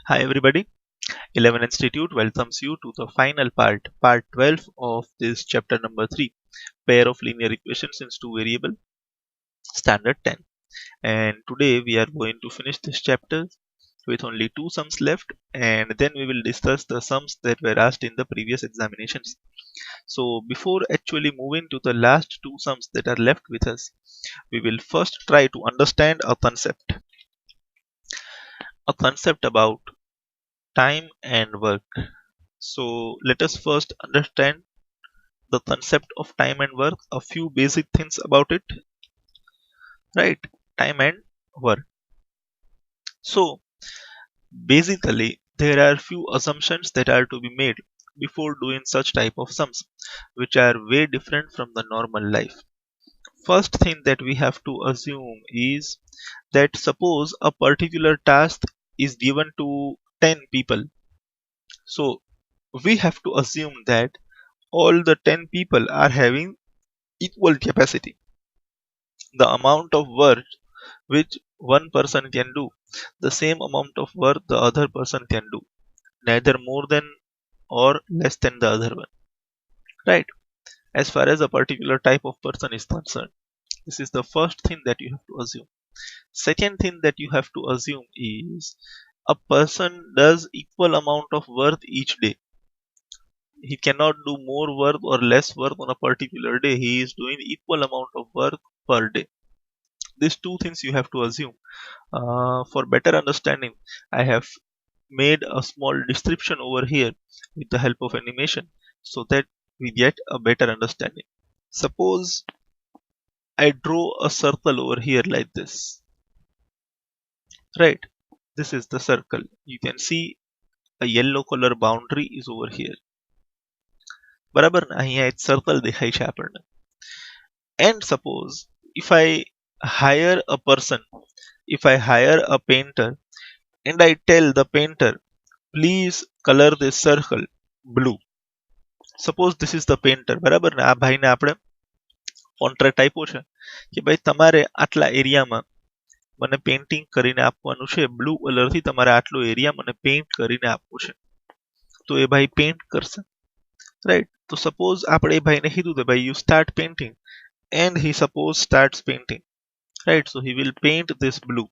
Hi everybody, 11 Institute welcomes you to the final part 12 of this chapter number 3, pair of linear equations in two variable, standard 10. And today we are going to finish this chapter with only two sums left, and then we will discuss the sums that were asked in the previous examinations. So before actually moving to the last two sums that are left with us, we will first try to understand a concept about time and work. So let us first understand the concept of time and work, a few basic things about it, right? Time and work. So basically, there are few assumptions that are to be made before doing such type of sums, which are way different from the normal life. First thing that we have to assume is that suppose a particular task is given to 10 people. So we have to assume that all the 10 people are having equal capacity. The amount of work which one person can do, the same amount of work the other person can do, neither more than or less than the other one. Right? As far as a particular type of person is concerned, this is the first thing that you have to assume. Second thing that you have to assume is a person does equal amount of work each day. He cannot do more work or less work on a particular day. He is doing equal amount of work per day. These two things you have to assume. For better understanding, I have made a small description over here with the help of animation so that we get a better understanding. Suppose I draw a circle over here like this, right? This is the circle. You can see a yellow color boundary is over here. બરાબર ને અહીંયા એક circle દેખાય છે આપણને. And suppose if I hire a person, if I hire a painter and I tell the painter, please color this circle blue. Suppose this is the painter, બરાબર ને આ ભાઈને આપણે કોન્ટ્રાક્ટ આપ્યો છે કે ભાઈ તમારે આટલા એરિયામાં મને પેઇન્ટિંગ કરીને આપવાનું છે, બ્લુ કલરથી તમારે આટલો એરિયા મને પેઇન્ટ કરીને આપવો છે. તો એ ભાઈ પેઇન્ટ કરશે, રાઈટ? તો સપોઝ આપણે એ ભાઈને કીધું કે ભાઈ you start painting and he suppose starts painting, right? So he will paint this blue.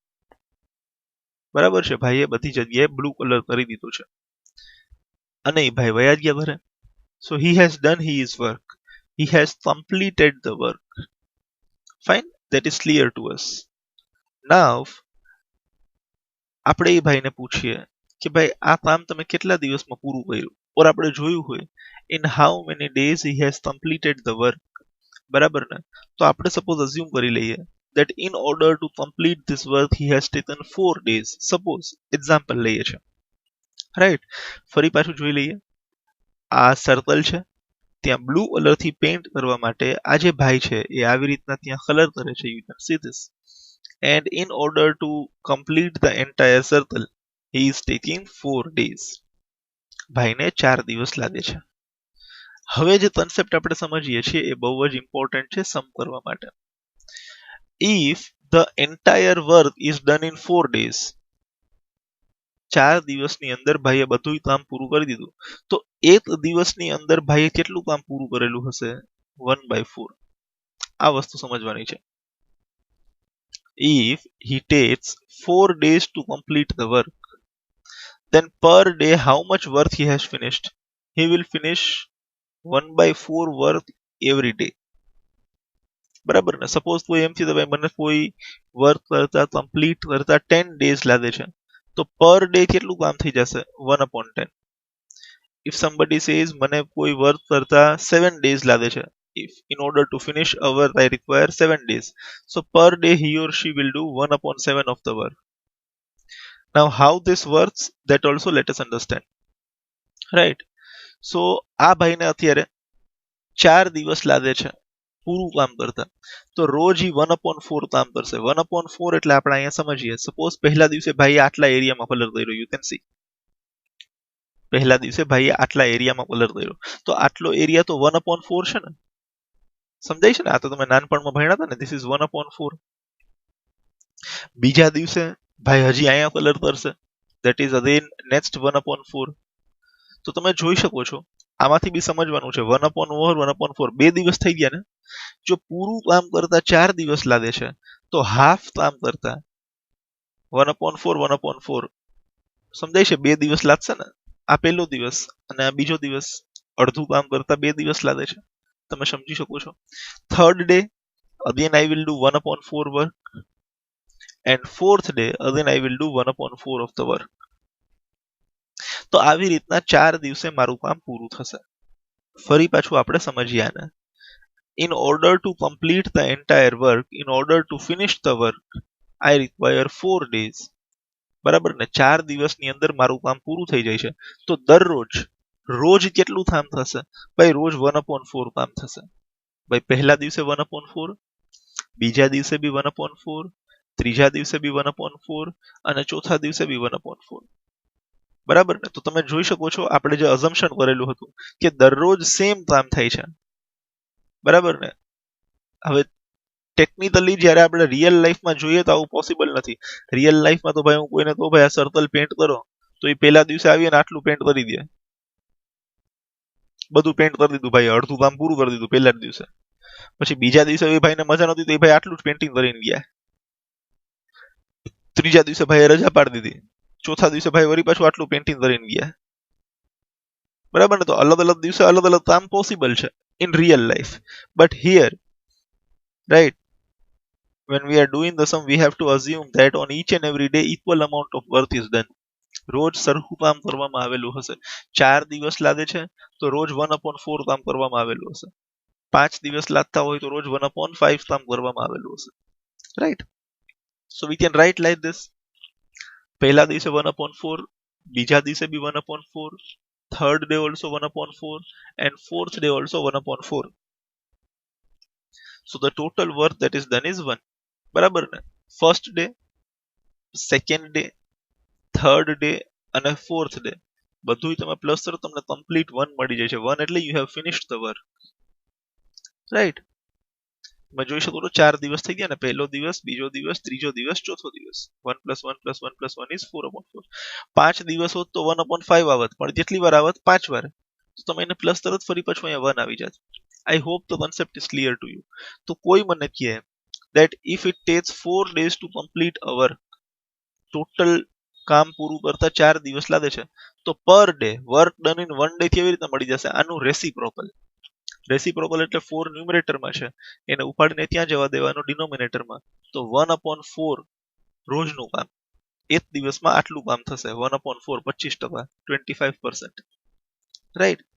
બરાબર છે, ભાઈએ બધી જગ્યાએ બ્લુ કલર કરી દીધો છે અને એ ભાઈ વયા ગયા ઘરે. So he has done his work. He has completed the work. Fine, that is clear to us. Now, આપણે એ ભાઈને પૂછીએ કે ભાઈ આ કામ તમે કેટલા દિવસમાં પૂરું કર્યું, ઓર આપણે જોયું હોય in how many days he has completed the work. બરાબર ને? તો આપણે સપોઝ અઝ્યુમ કરી લઈએ that in order to complete this work he has taken 4 days. Suppose example લઈએ છે, રાઈટ? ફરી પાછું જોઈ લઈએ. આ સર્કલ છે, ત્યાં બ્લુ કલરથી પેઇન્ટ કરવા માટે આ જે ભાઈ છે એ આવી રીતના ત્યાં કલર કરે છે. You can see this. And in order to complete the entire circle he is taking 4 days. ભાઈને 4 દિવસ લાગે છે. હવે જે કન્સેપ્ટ આપણે સમજીએ છીએ એ બહુ જ ઇમ્પોર્ટન્ટ છે સમ કરવા માટે. If the entire work is done in 4 days, 4 દિવસની અંદર ભાઈએ બધું કામ પૂરું કરી દીધું, તો એક દિવસની અંદર ભાઈએ કેટલું કામ પૂરું કરેલું હશે? 1/4. આ વસ્તુ સમજવાની છે. If he takes 4 days to complete the work, then per day how much work he has finished? He will finish 1/4 work every day. બરાબર ને? સપોઝ કોઈ એમ થયું ભાઈ મને કોઈ વર્ક કરતા કમ્પ્લીટ કરતા 10 days લાગે છે, તો પર ડે કેટલું કામ થઈ જશે? 1/10. If somebody says મને કોઈ વર્ક કરતા 7 days લાગે છે, if in order to finish a work I require 7 days, so per day he or she will do 1/7 of the work. Now how this works, that also let us understand, right? So આ ભાઈને અત્યારે 4 દિવસ લાગે છે પૂરું કામ કરતા, તો રોજ ઈ 1/4 કામ કરશે. 1/4 એટલે આપણે અહીંયા સમજીએ. સપોઝ પહેલા દિવસે ભાઈએ આટલા એરિયામાં કલર કર્યો, યુ કેન સી પહેલા દિવસે ભાઈએ આટલા એરિયામાં કલર કર્યો, તો આટલો એરિયા તો 1/4 છે ને? સમજાય છે ને? આ તો તમે નાનપણમાં ભણ્યા હતા ને, ધીસ ઇઝ 1/4. બીજા દિવસે ભાઈ હજી અહીંયા કલર કરશે, that is again next 1/4. તો તમે જોઈ શકો છો આમાંથી બી સમજવાનું છે 1/4 1/4 બે દિવસ થઈ ગયા ને જો પૂરું કામ કરતા 4 દિવસ લાગે છે તો હાફ કામ કરતા 1/4 1/4 સમજાય છે બે દિવસ લાગશે ને આ પહેલો દિવસ અને આ બીજો દિવસ અડધું કામ કરતા બે દિવસ લાગે છે તમે સમજી શકો છો third day again I will do 1/4 work and fourth day again I will do 1/4 of the work. તો આવી રીતના 4 દિવસે મારું કામ પૂરું થશે ફરી પાછું આપણે સમજીએ આને in order to complete the entire work in order to finish the work I require 4 days બરાબર ને 4 દિવસની અંદર મારું કામ પૂરું થઈ જાય છે તો દરરોજ રોજ કેટલું કામ થશે ભાઈ રોજ 1/4 કામ થશે ભાઈ પહેલા દિવસે 1/4 બીજા દિવસે બી 1/4 ત્રીજા દિવસે બી 1/4 અને ચોથા દિવસે બી 1/4 બરાબર ને તો તમે જોઈ શકો છો આપણે જે અઝમ્પશન કરેલું હતું કે દરરોજ સેમ કામ થાય છે બરાબર ને હવે ટેકનિકલી જ્યારે આપણે રિયલ લાઈફમાં જોઈએ તો આવું પોસિબલ નથી રિયલ લાઈફમાં તો ભાઈ હું કોઈને કહું ભાઈ આ સર્કલ પેન્ટ કરો તો એ પહેલા દિવસે આવીને આટલું પેન્ટ કરી દે બધું પેન્ટ કરી દીધું ભાઈ અડધું કામ પૂરું કરી દીધું પહેલા જ દિવસે પછી બીજા દિવસે એ ભાઈને મજા નહોતી તો એ ભાઈ આટલું જ પેન્ટિંગ કરીને ગયા ત્રીજા દિવસે ભાઈએ રજા પાડી દીધી ચોથા દિવસે ભાઈ વળી પાછું આટલું પેન્ટિંગ કરીને ગયા બરાબર ને તો અલગ અલગ દિવસે અલગ અલગ કામ પોસિબલ છે in real life but here right when we are doing the sum we have to assume that on each and every day equal amount of work is done રોજ સરખું કામ કરવામાં આવેલું હશે 4 દિવસ લાગે છે તો રોજ 1/4 કામ કરવામાં આવેલું હશે 5 દિવસ લાગતા હોય તો રોજ 1/5 કામ કરવામાં આવેલું હશે right so we can write like this પહેલા દિવસે 1/4 બીજા દિવસે બી 1/4 third day also 1/4 and fourth day also 1/4 so the total work that is done is 1 બરાબર ને first day second day third day અને ફોર્થ ડે બધું તમે પ્લસ કરો તમને કમ્પ્લીટ 1 મળી જાય છે 1 એટલે you have finished the work right તમે જોઈ શકો છો 4 દિવસ થઈ ગયા ને પહેલો દિવસ બીજો દિવસ ત્રીજો દિવસ ચોથો દિવસ 1 + 1 + 1 + 1 is 4/4 5 દિવસ હોત તો 1/5 આવત પણ જેટલી વાર આવત 5 વાર તો તમે એને પ્લસ તરત ફરી પાછું અહીંયા 1 આવી જાત I hope the concept is clear to you તો કોઈ મને કહે that if it takes 4 days to complete a work total કામ પૂરું કરતા 4 દિવસ લાગે છે તો per day work done in 1 day કેવી રીતે મળી જશે આનું રેસિપ્રોકલ એટલે 4 ન્યુમરેટરમાં છે એને ઉપાડીને ત્યાં જવા દેવાનું ડિનોમિનેટરમાં તો 1/4 રોજનું કામ એક દિવસમાં આટલું કામ થશે 1/4 25% 25% રાઈટ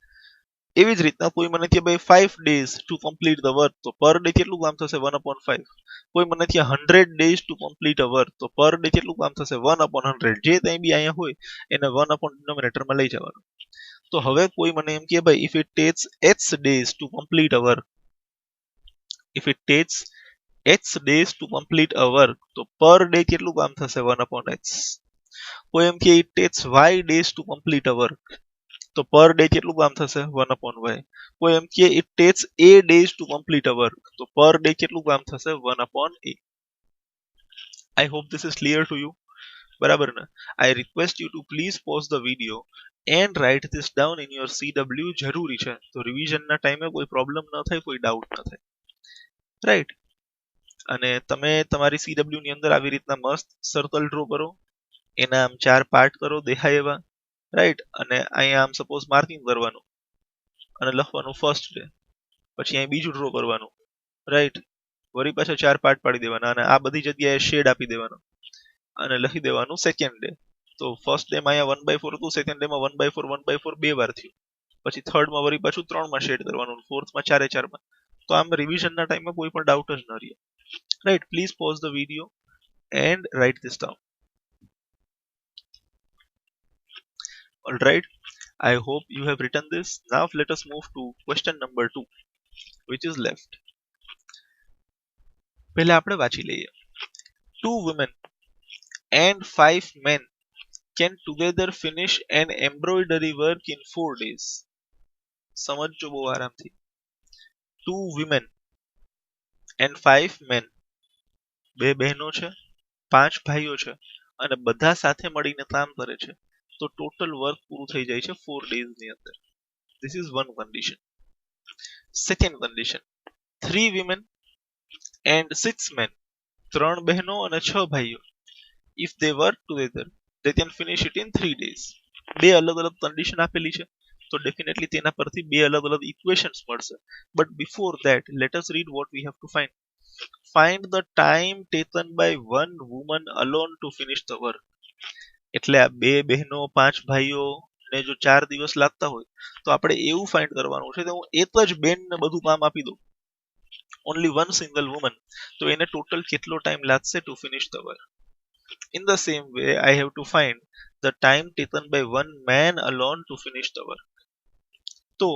એવી જ રીતના કોઈ મને કહે ભાઈ 5 days to complete the work તો પર ડે કેટલું કામ થશે 1/5 કોઈ મને કહે 100 days to complete a work તો પર ડે કેટલું કામ થશે 1/100 જે કંઈ બી અહીંયા હોય એને 1 ડિનોમિનેટરમાં લઈ જવાનું તો હવે કોઈ મને એમ કહે ભાઈ if it takes x days to complete a work if it takes x days to complete a work તો પર ડે કેટલું કામ થશે 1/x કોઈ એમ કહે it takes y days to complete a work તો પર ડે કેટલું કામ થશે 1/y કોઈ એમ કહે it takes a days to complete a work તો પર ડે કેટલું કામ થશે 1/a I hope this is clear to you બરાબર ને I request you to please pause the video and write this down in your CW જરૂરી છે તો રિવિઝનના ટાઈમે કોઈ પ્રોબ્લેમ ન થાય કોઈ ડાઉટ ન થાય રાઈટ અને તમે તમારી CW ની અંદર આવી રીતના મસ્ત સર્કલ ડ્રો કરો એના આમ 4 પાર્ટ કરો દેખાય એવા રાઈટ અને અહીંયા આમ સપોઝ માર્કિંગ કરવાનું અને લખવાનું ફર્સ્ટ ડે પછી અહીં બીજું ડ્રો કરવાનું રાઈટ વળી પાછા 4 પાર્ટ પાડી દેવાના અને આ બધી જગ્યાએ શેડ આપી દેવાનો અને લખી દેવાનું સેકન્ડ ડે તો ફર્સ્ટ ડે માં અહીંયા 1/4 હતું સેકન્ડ ડે માં 1/4 1/4 બે વાર થયું પછી થર્ડ માં વળી પાછું 3 માં શેડ કરવાનું ફોર્થ માં 4 માં તો આમ રિવિઝનના ટાઈમે કોઈ પણ ડાઉટ જ ન રહે right please pause the video and write this down Alright, I hope you have written this. Now let us move to question number 2, which is left. પહેલા આપણે વાંચી લઈએ. 2 women and 5 men can together finish an embroidery work in 4 days. સમજજો બહુ આરામથી. 2 women and 5 men. બે બહેનો છે, 5 ભાઈઓ છે અને બધા સાથે મળીને કામ કરે છે તો ટોટલ વર્ક પૂરું થઈ જાય છે 4 days ની અંદર. This is one condition. Second condition, 3 women and 6 men, 3 બહેનો અને 6 ભાઈઓ, if they work together they can finish it in 3 days. બે અલગ અલગ કન્ડિશન આપેલી છે તો ડેફિનેટલી તેના પરથી બે અલગ અલગ ઇક્વેશન્સ મળશે. But before that let us read what we have to find. Find the time taken by one woman alone to finish the work. એટલે આ બે બહેનો 5 ભાઈઓ ને જો 4 દિવસ લાગતા હોય તો આપણે એવું ફાઇન્ડ કરવાનું છે કે હું એક જ બેનને બધું કામ આપી દઉં, only one single woman, તો એને ટોટલ કેટલો ટાઈમ લાગશે to finish the work. In the same way I have to find the time taken by one man alone to finish the work. તો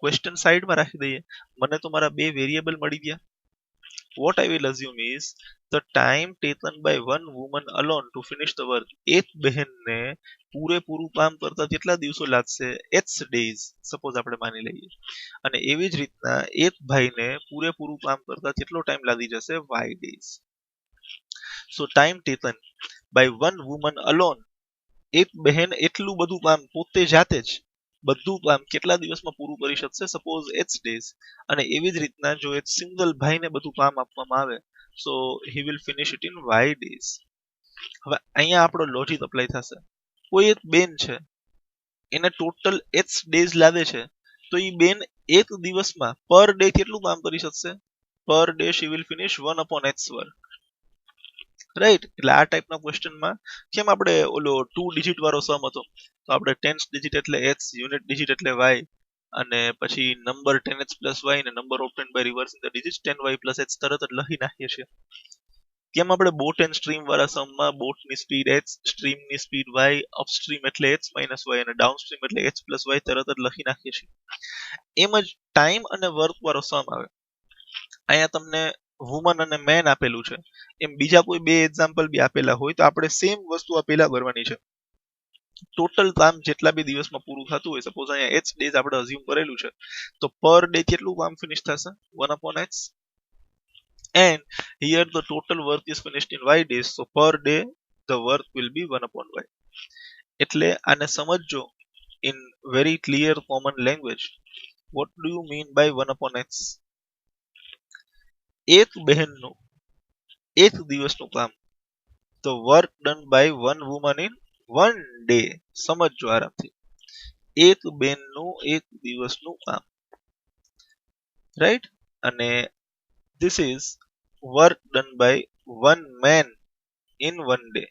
ક્વેશ્ચન સાઈડમાં રાખી દઈએ, મને તો મારા બે વેરિયેબલ મળી ગયા. what I will assume is the time taken by one woman alone to finish the work. એક બહેનને પૂરેપૂરું કામ કરતા કેટલા દિવસો લાગશે? x days સપોઝ આપણે માની લઈએ. અને એવી જ રીતના એક ભાઈને પૂરેપૂરું કામ કરતા કેટલો ટાઈમ લાગી જશે? y days. so time taken by one woman alone, એક બહેન એટલું બધું કામ પોતે જાતે જ બધું કામ કેટલા દિવસમાં પૂરું કરી શકશે? Suppose x days. અને એવી જ રીતના જો એક સિંગલ ભાઈને બધું કામ આપવામાં આવે so he will finish it in y days. હવે અહીંયા આપણો લોજિક અપ્લાય થશે. કોઈ એક બેન છે એને ટોટલ x days લાગે છે તો એ બેન એક દિવસમાં પર ડે કેટલું કામ કરી શકશે? Per day she will finish 1 upon x work. Right? એટલે આ ટાઈપના ક્વેશ્ચનમાં કેમ આપણે ઓલો 2 ડિજિટ વાળો સમ હતો તો આપણે 10th ડિજિટ એટલે x, યુનિટ ડિજિટ એટલે y, અને પછી નંબર 10x plus y ને number obtained by reversing the digits 10y plus x તરત જ લખી નાખીએ છીએ. કેમ આપણે બોટ એન્ડ સ્ટ્રીમ વાળા સમમાં બોટની સ્પીડ x, સ્ટ્રીમની સ્પીડ y, અપસ્ટ્રીમ એટલે x minus y અને ડાઉનસ્ટ્રીમ એટલે x plus y તરત જ લખી નાખીએ છીએ. એમ જ ટાઈમ અને વર્ક વાળો સમ આવે. અહીંયા તમને વુમન અને મેન આપેલું છે, એમ બીજા કોઈ બે એક્ઝામ્પલ બી આપેલા હોય તો આપણે સેમ વસ્તુ આ પેલા કરવાની છે. ટોટલ કામ જેટલા બી દિવસમાં પૂરું થતું હોય, સપોઝ અહીંયા h ડેઝ આપણે અઝ્યુમ કરેલું છે તો પર ડે કેટલું કામ ફિનિશ થશે? 1 upon x. and here the total work is finished in y days, so per day the work will be 1 upon y. એટલે આને સમજજો in very clear common language. what do you mean by 1 upon x? એક બહેનનું એક દિવસનું કામ, તો work done by one woman in 1 day. સમજજો આરામથી. એક બેનનું એક દિવસનું કામ, રાઈટ? અને this is work done by one man in 1 day.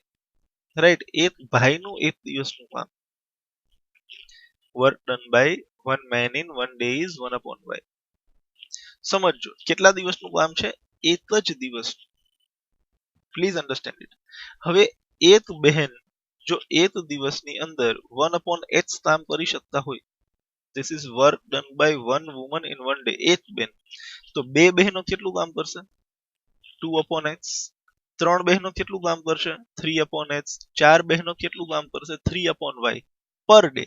Right? એક ભાઈનું એક દિવસનું કામ. work done by one man in 1 day is 1 upon y. સમજજો કેટલા દિવસનું કામ છે? એક જ દિવસ. Please understand it. હવે એક બહેન જો એક દિવસની અંદર 1 upon x કામ કરી શકતા હોય, this is work done by one woman in 1 day. એક બેન તો બે બહેનો કેટલું કામ કરશે? 2 upon x. ત્રણ બહેનો કેટલું કામ કરશે? 3 upon x. ચાર બહેનો કેટલું કામ કરશે? 3 upon y પર ડે.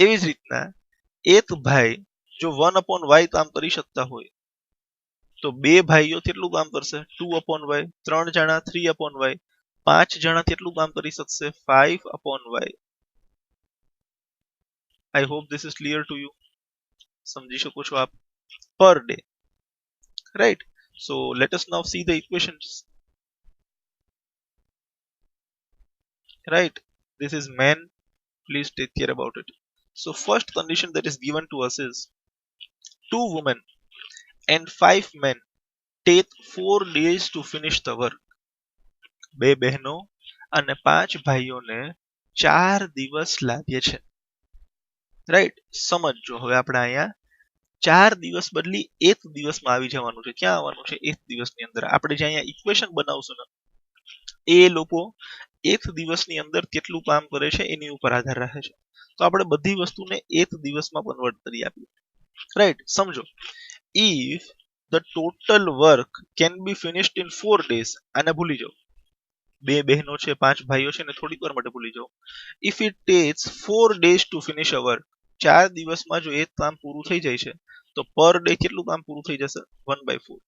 એવી જ રીતના એક ભાઈ જો 1 upon y કામ કરી શકતા હોય તો બે ભાઈઓ કેટલું કામ કરશે? 2 upon y. ત્રણ જણા 3 upon y. પાંચ જણા કેટલું કામ કરી શકશે? 5 upon y. I hope this is clear to you. સમજી શકો છો આપ? Per day, right? So let us now see the equations. Right? This is man. Please take care about it. So first condition that is given to us is 2 women and 5 men take 4 days to finish the work. બે બહેનો અને 5 ભાઈઓને 4 દિવસ લાગે છે. Right? સમજજો હવે આપણે અહીંયા 4 દિવસ બદલી એક દિવસમાં આવી જવાનું છે. ક્યાં આવવાનું છે? એક દિવસની અંદર. આપણે જે અહીંયા ઇક્વેશન બનાવશું ને એ લોકો એક દિવસની અંદર કેટલું કામ કરે છે એની ઉપર આધાર રાખે છે. તો આપણે બધી વસ્તુને એક દિવસમાં કન્વર્ટ કરી આપીએ. રાઈટ? સમજો, if the total work can be finished in 4 days, આને ભૂલી જાઓ. બે બહેનો છે, 5 ભાઈઓ છે ને થોડીક વાર માટે ભૂલી જાઓ. if it takes 4 days to finish a work, 4 દિવસમાં જો એક કામ પૂરું થઈ જાય છે તો પર ડે કેટલું કામ પૂરું થઈ જશે? 1/4.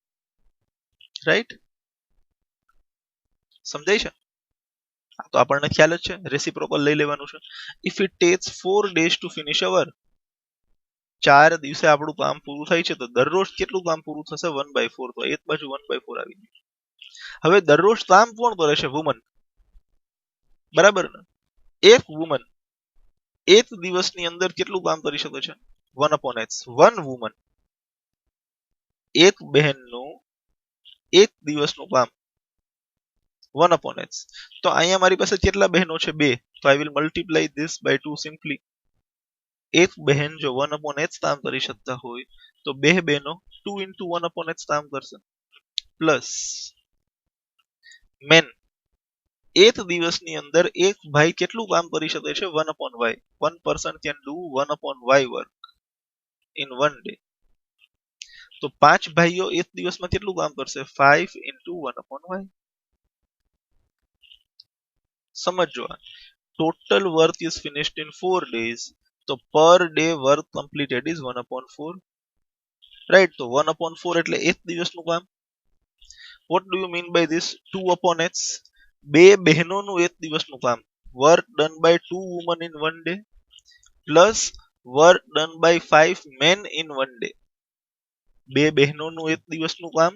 રાઈટ? સમજાય છે? તો આપણને ખ્યાલ જ છે રેસિપ્રોકલ લઈ લેવાનું છે. If it takes 4 days to finish our, 4 દિવસે આપણું કામ પૂરું થાય છે તો દરરોજ કેટલું કામ પૂરું થશે 1/4. તો એક બાજુ 1/4 આવી ગયું. હવે દરરોજ કામ કોણ કરે છે? વુમન, બરાબર ને? એક વુમન એક દિવસની અંદર કેટલું કામ કરી શકે છે? 1/h. વન વુમન, એક બહેનનું એક દિવસનું કામ 1/h. તો અહીંયા મારી પાસે કેટલા બહેનો છે? 2. તો I will multiply this by 2 simply. એક બહેન જો 1/h કામ કરી શકતા હોય તો બે બહેનો 2 into 1/h કામ કરશે. પ્લસ મેન, એક દિવસની અંદર એક ભાઈ કેટલું કામ કરી શકે છે? 1/y. One person can do 1/y work in one day. તો 5 ભાઈઓ એક દિવસમાં કેટલું કામ કરશે? 5 into 1/y. સમજો, total work is finished in 4 days. તો per day work completed is 1/4. Right? તો 1/4 એટલે એક દિવસનું કામ. what do you mean by this? 2/h. બે બહેનોનું એક દિવસનું કામ. work done by 2 women in one day plus work done by 5 men in one day. બે બહેનોનું એક દિવસનું કામ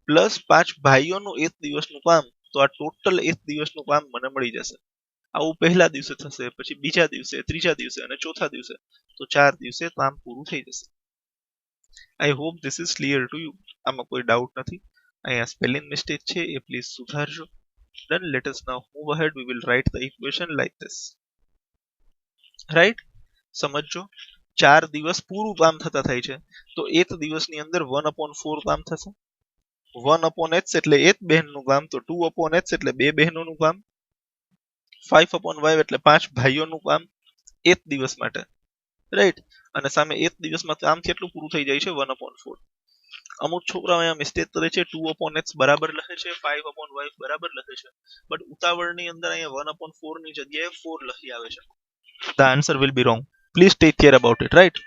પ્લસ 5 ભાઈઓનું એક દિવસનું કામ. તો આ ટોટલ એક દિવસનું કામ મને મળી જશે. આવું પહેલા દિવસે થશે, પછી બીજા દિવસે, ત્રીજા દિવસે અને ચોથા દિવસે. તો 4 દિવસે કામ પૂરું થઈ જશે. I hope this is clear to you. આમાં કોઈ ડાઉટ નથી. અહીંયા સ્પેલિંગ મિસ્ટેક છે એ please સુધારજો. Then let us now move ahead. We will write the equation like this. Right? સમજો, 4 દિવસ પૂરું કામ થતા થાય છે તો એક દિવસની અંદર 1/4 કામ થશે. 1/h એટલે એક બહેનનું કામ, તો 2/h એટલે બે બહેનોનું કામ. 5/y એટલે 5 ભાઈઓનું કામ એક દિવસ માટે. રાઈટ? અને સામે એક દિવસમાં કામ કેટલું પૂરું થઈ જાય છે? 1/4. અમુક છોકરાઓ અહીંયા મિસ્ટેક કરે છે, 2/h બરાબર લખે છે, 5/y બરાબર લખે છે, બટ ઉતાવળની અંદર અહીંયા 1/4 ની જગ્યાએ 4 લખી આવે છે. The answer will be wrong. Please take care about it, right?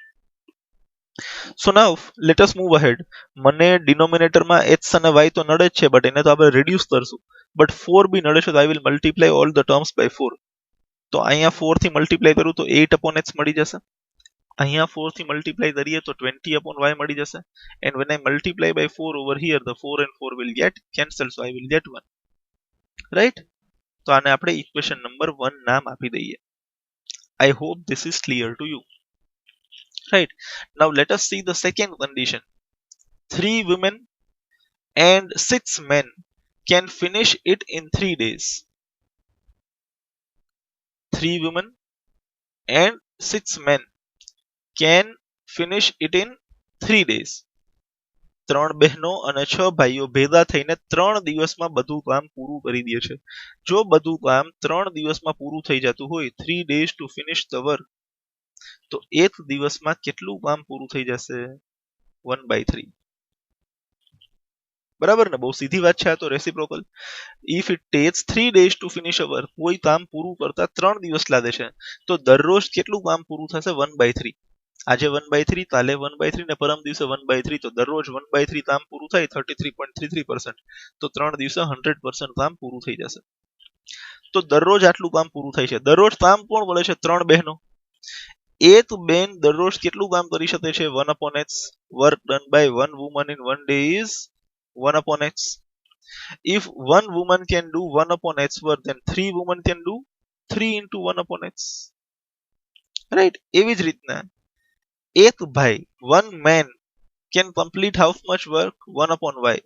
So now let us move ahead. મને ડિનોમિનેટરમાં x અને y તો નડે જ છે, બટ એને તો આપણે રિડ્યુસ કરશું. બટ 4 બી નડે છે, તો I will multiply all the terms by 4. તો અહીંયા 4 થી મલ્ટીપ્લાય કરું તો 8/x મળી જશે. અહીંયા 4 થી મલ્ટીપ્લાય કરીએ તો 20/y મળી જશે. And when I multiply by 4 over here, the 4 and 4 will get cancelled, so I will get 1. Right? તો આને આપણે ઇક્વેશન નંબર 1 નામ આપી દઈએ. I hope this is clear to you. Right? Now let us see the second condition. 3 women and 6 men can finish it in 3 days. 3 women and 6 men can finish it in 3 days. 3 બહેનો અને 6 ભાઈઓ ભેગા થઈને 3 દિવસમાં બધું કામ પૂરું કરી દે છે. જો બધું કામ 3 દિવસમાં પૂરું થઈ જતું હોય, 3 days to finish the work, તો એક દિવસમાં કેટલું કામ પૂરું થઈ જશે? 1/3. બરાબર ને? બહુ સીધી વાત છે આ તો. Reciprocal. If it tax 3 days to finish a work, કોઈ કામ પૂરું કરતા 3 દિવસ લાગે છે તો દરરોજ કેટલું કામ પૂરું થશે? 1/3. આજે 1/3, કાલે 1/3 ને પરમ દિવસે 1/3. તો દરરોજ 1/3 કામ પૂરું થાય 33.33%. તો 3 દિવસે 100% કામ પૂરું થઈ જશે. તો દરરોજ આટલું કામ પૂરું થાય છે. દરરોજ કામ કોણ કરે છે? 3 બહેનો. એક બેન દરરોજ કેટલું કામ કરી શકે છે? 1/h. Work done by 1 woman in 1 day is 1/h. If 1 woman can do 1/h work, then 3 women can do 3 into 1/h. Right? એવી જ રીતના એક ભાઈ, 1 man can complete how much work? 1/y.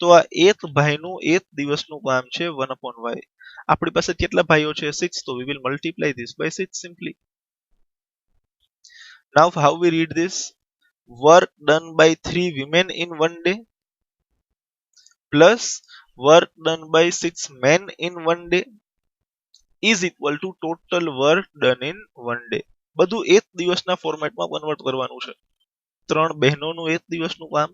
તો આ એક ભાઈનું એક દિવસનું કામ છે 1/y. આપણી પાસે કેટલા ભાઈઓ છે? 6. તો we will multiply this by 6 simply. Now how we read this? Work done by 3 women in 1 day plus work done by 6 men in 1 day is equal to total work done in 1 day. બધું એક દિવસના ફોર્મેટમાં convert કરવાનું છે. 3 બહેનોનું એક દિવસનું કામ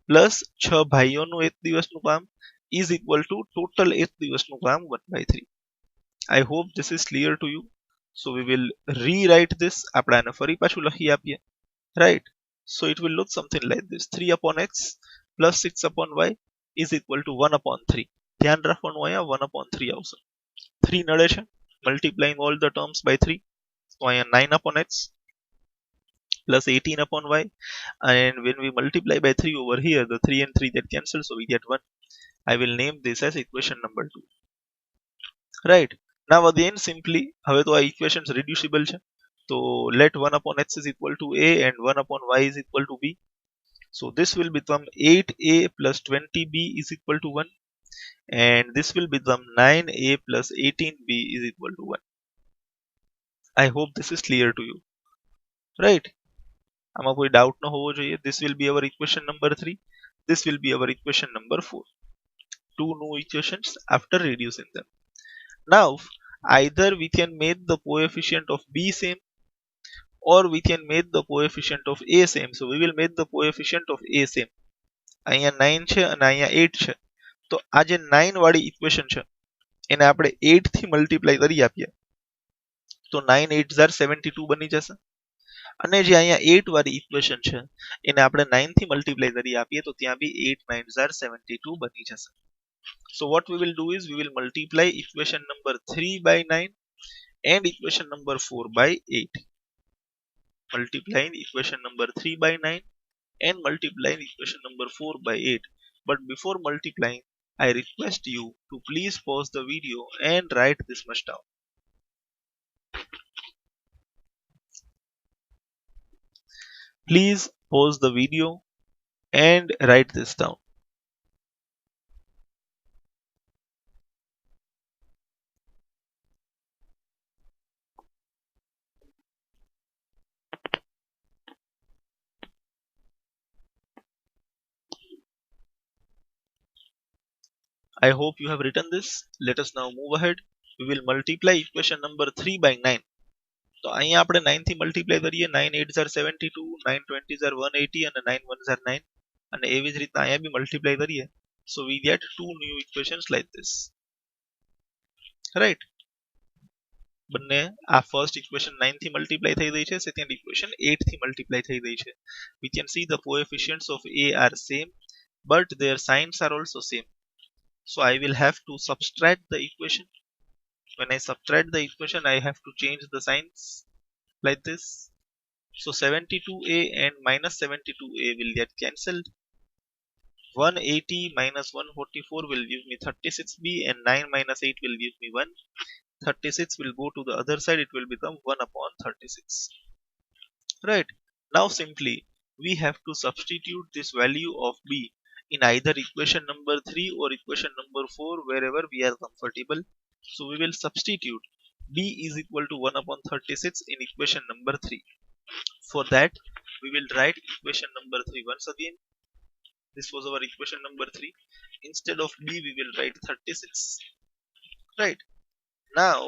plus 6 ભાઈઓનું એક દિવસનું કામ is equal to total એક દિવસનું કામ 1/3. I hope this is clear to you. So we will rewrite this. આપણે આને ફરી પાછું લખી આપીએ. Right? So it will look something like this. 3/x plus 6/y is equal to 1/3. ધ્યાન રાખવાનું, અહીંયા 1/3 આવશે. 3 નડે છે, multiplying all the terms by 3. So અહીંયા 9 upon x plus 18 upon y, and when we multiply by 3 over here, the 3 and 3 that cancel, so we get 1. I will name this as equation number 2. Right. Now again simply, હવે તો આ equations reducible છે. So let 1 upon x is equal to a and 1 upon y is equal to b. So this will become 8a plus 20b is equal to 1, and this will become 9a plus 18b is equal to 1. I hope this is clear to you. Right. આમાં કોઈ doubt ન હોવો જોઈએ. This will be our equation number 3. This will be our equation number 4. Two new equations after reducing them. Now either we can make the coefficient of b same, or we can make the coefficient of a same. So we will make the coefficient of a same. અહીંયા 9 છે અને અહીંયા 8 છે, તો આ જે 9 વાળી equation છે એને આપણે 8 થી મલ્ટીપ્લાય કરી આપીએ તો 9 8 72 બની જશે, અને જે અહીંયા 8 વાળી ઇક્વેશન છે એને આપણે 9 થી મલ્ટીપ્લાય કરી આપીએ તો ત્યાં બી 8 9 72 બની જશે. So what we will do is we will multiply equation number 3 by 9 and equation number 4 by 8. Multiplying equation number 3 by 9 and multiplying equation number 4 by 8. But before multiplying, I request you to please pause the video and write this much down. Please pause the video and write this down. I hope you have written this. Let us now move ahead. We will multiply equation number 3 by 9. તો અહીંયા આપણે 9 થી multiply કરીએ. 9 8 72, 9 20 180 અને 9 1 9, અને એવી જ રીતના અહીંયા બી મલ્ટીપ્લાય કરીએ. So we get two new equations like this. Right. બંને આ first equation 9 થી મલ્ટીપ્લાય થઈ રહી છે, second equation 8 થી મલ્ટીપ્લાય થઈ રહી છે. We can see the coefficients of a are same, but their signs are also same. So I will have to subtract the equation. When I subtract the equation, I have to change the signs like this. So 72a and minus 72a will get cancelled. 180 minus 144 will give me 36b, and 9 minus 8 will give me 1. 36 will go to the other side, it will become 1 upon 36. Right. Now simply we have to substitute this value of b in either equation number 3 or equation number 4, wherever we are comfortable. So we will substitute b is equal to 1 upon 36 in equation number 3. For that we will write equation number 3 once again. This was our equation number 3. Instead of b we will write 36. Right. Now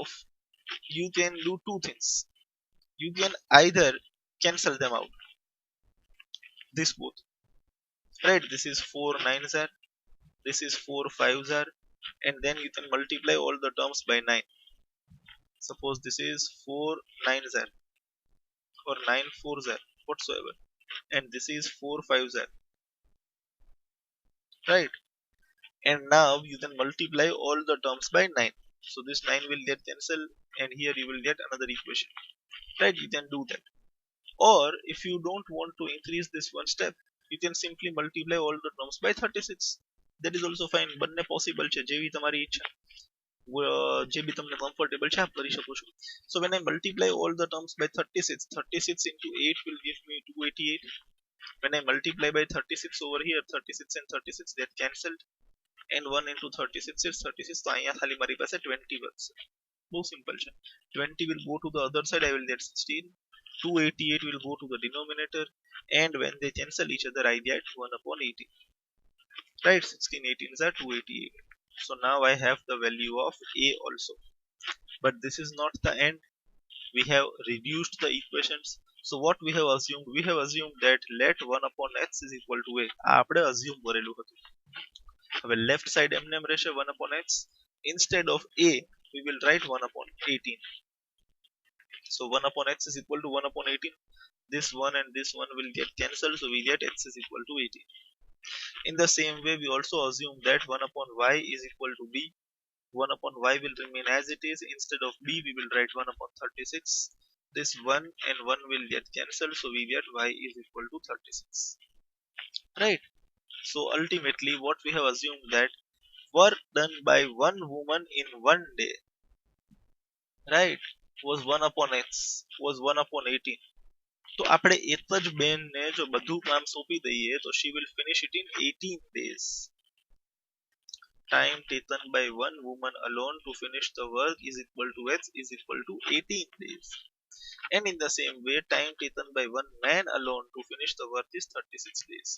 you can do two things. You can either cancel them out, this both. Right, this is 4 9s are, this is 4 5s are, and then you can multiply all the terms by 9. Suppose this is 4 9s are or 9 4s are, whatsoever, and this is 4 5s are. Right, and now you can multiply all the terms by 9. So this 9 will get cancelled, and here you will get another equation. Right, you can do that. Or if you don't want to increase this one step, you can simply multiply all the terms by 36. That is also fine. બંને possible છે, જેવી તમારી ઈચ્છા, જે બી તમને comfortable છે આપ કરી શકો છો. So when I multiply all the terms by 36, 36 into 8 will give me 288. When I multiply by 36 over here, 36 and 36 get cancelled, and 1 into 36 is 36. તો અહીંયા ખાલી મારી પાસે 20 બચશે. બહુ simple છે. 20 will go to the other side, I will get 16. 288 will go to the denominator, and when they cancel each other I get 1 upon 18. Right, 16 18s are 288. So now I have the value of a also. But this is not the end. We have reduced the equations. So what we have assumed? We have assumed that let 1 upon x is equal to a. આ આપણે assume કરેલું હતું. હવે left side એમને એમ રહેશે 1 upon x. Instead of a we will write 1 upon 18. So 1 upon x is equal to 1 upon 18. This one and this one will get cancelled, so we get x is equal to 18. In the same way, we also assume that 1 upon y is equal to b. 1 upon y will remain as it is. Instead of b, we will write 1 upon 36. This 1 and 1 will get cancelled, so we get y is equal to 36. Right? So ultimately, what we have assumed that work done by one woman in one day, right, was 1 upon x, was 1 upon 18. તો આપણે એક જ બેનને જો બધું કામ સોંપી દઈએ તો she will finish it in 18 days. Time taken by one woman alone to finish the work is equal to x is equal to 18 days. And in the same way, time taken by one man alone to finish the work is 36 days.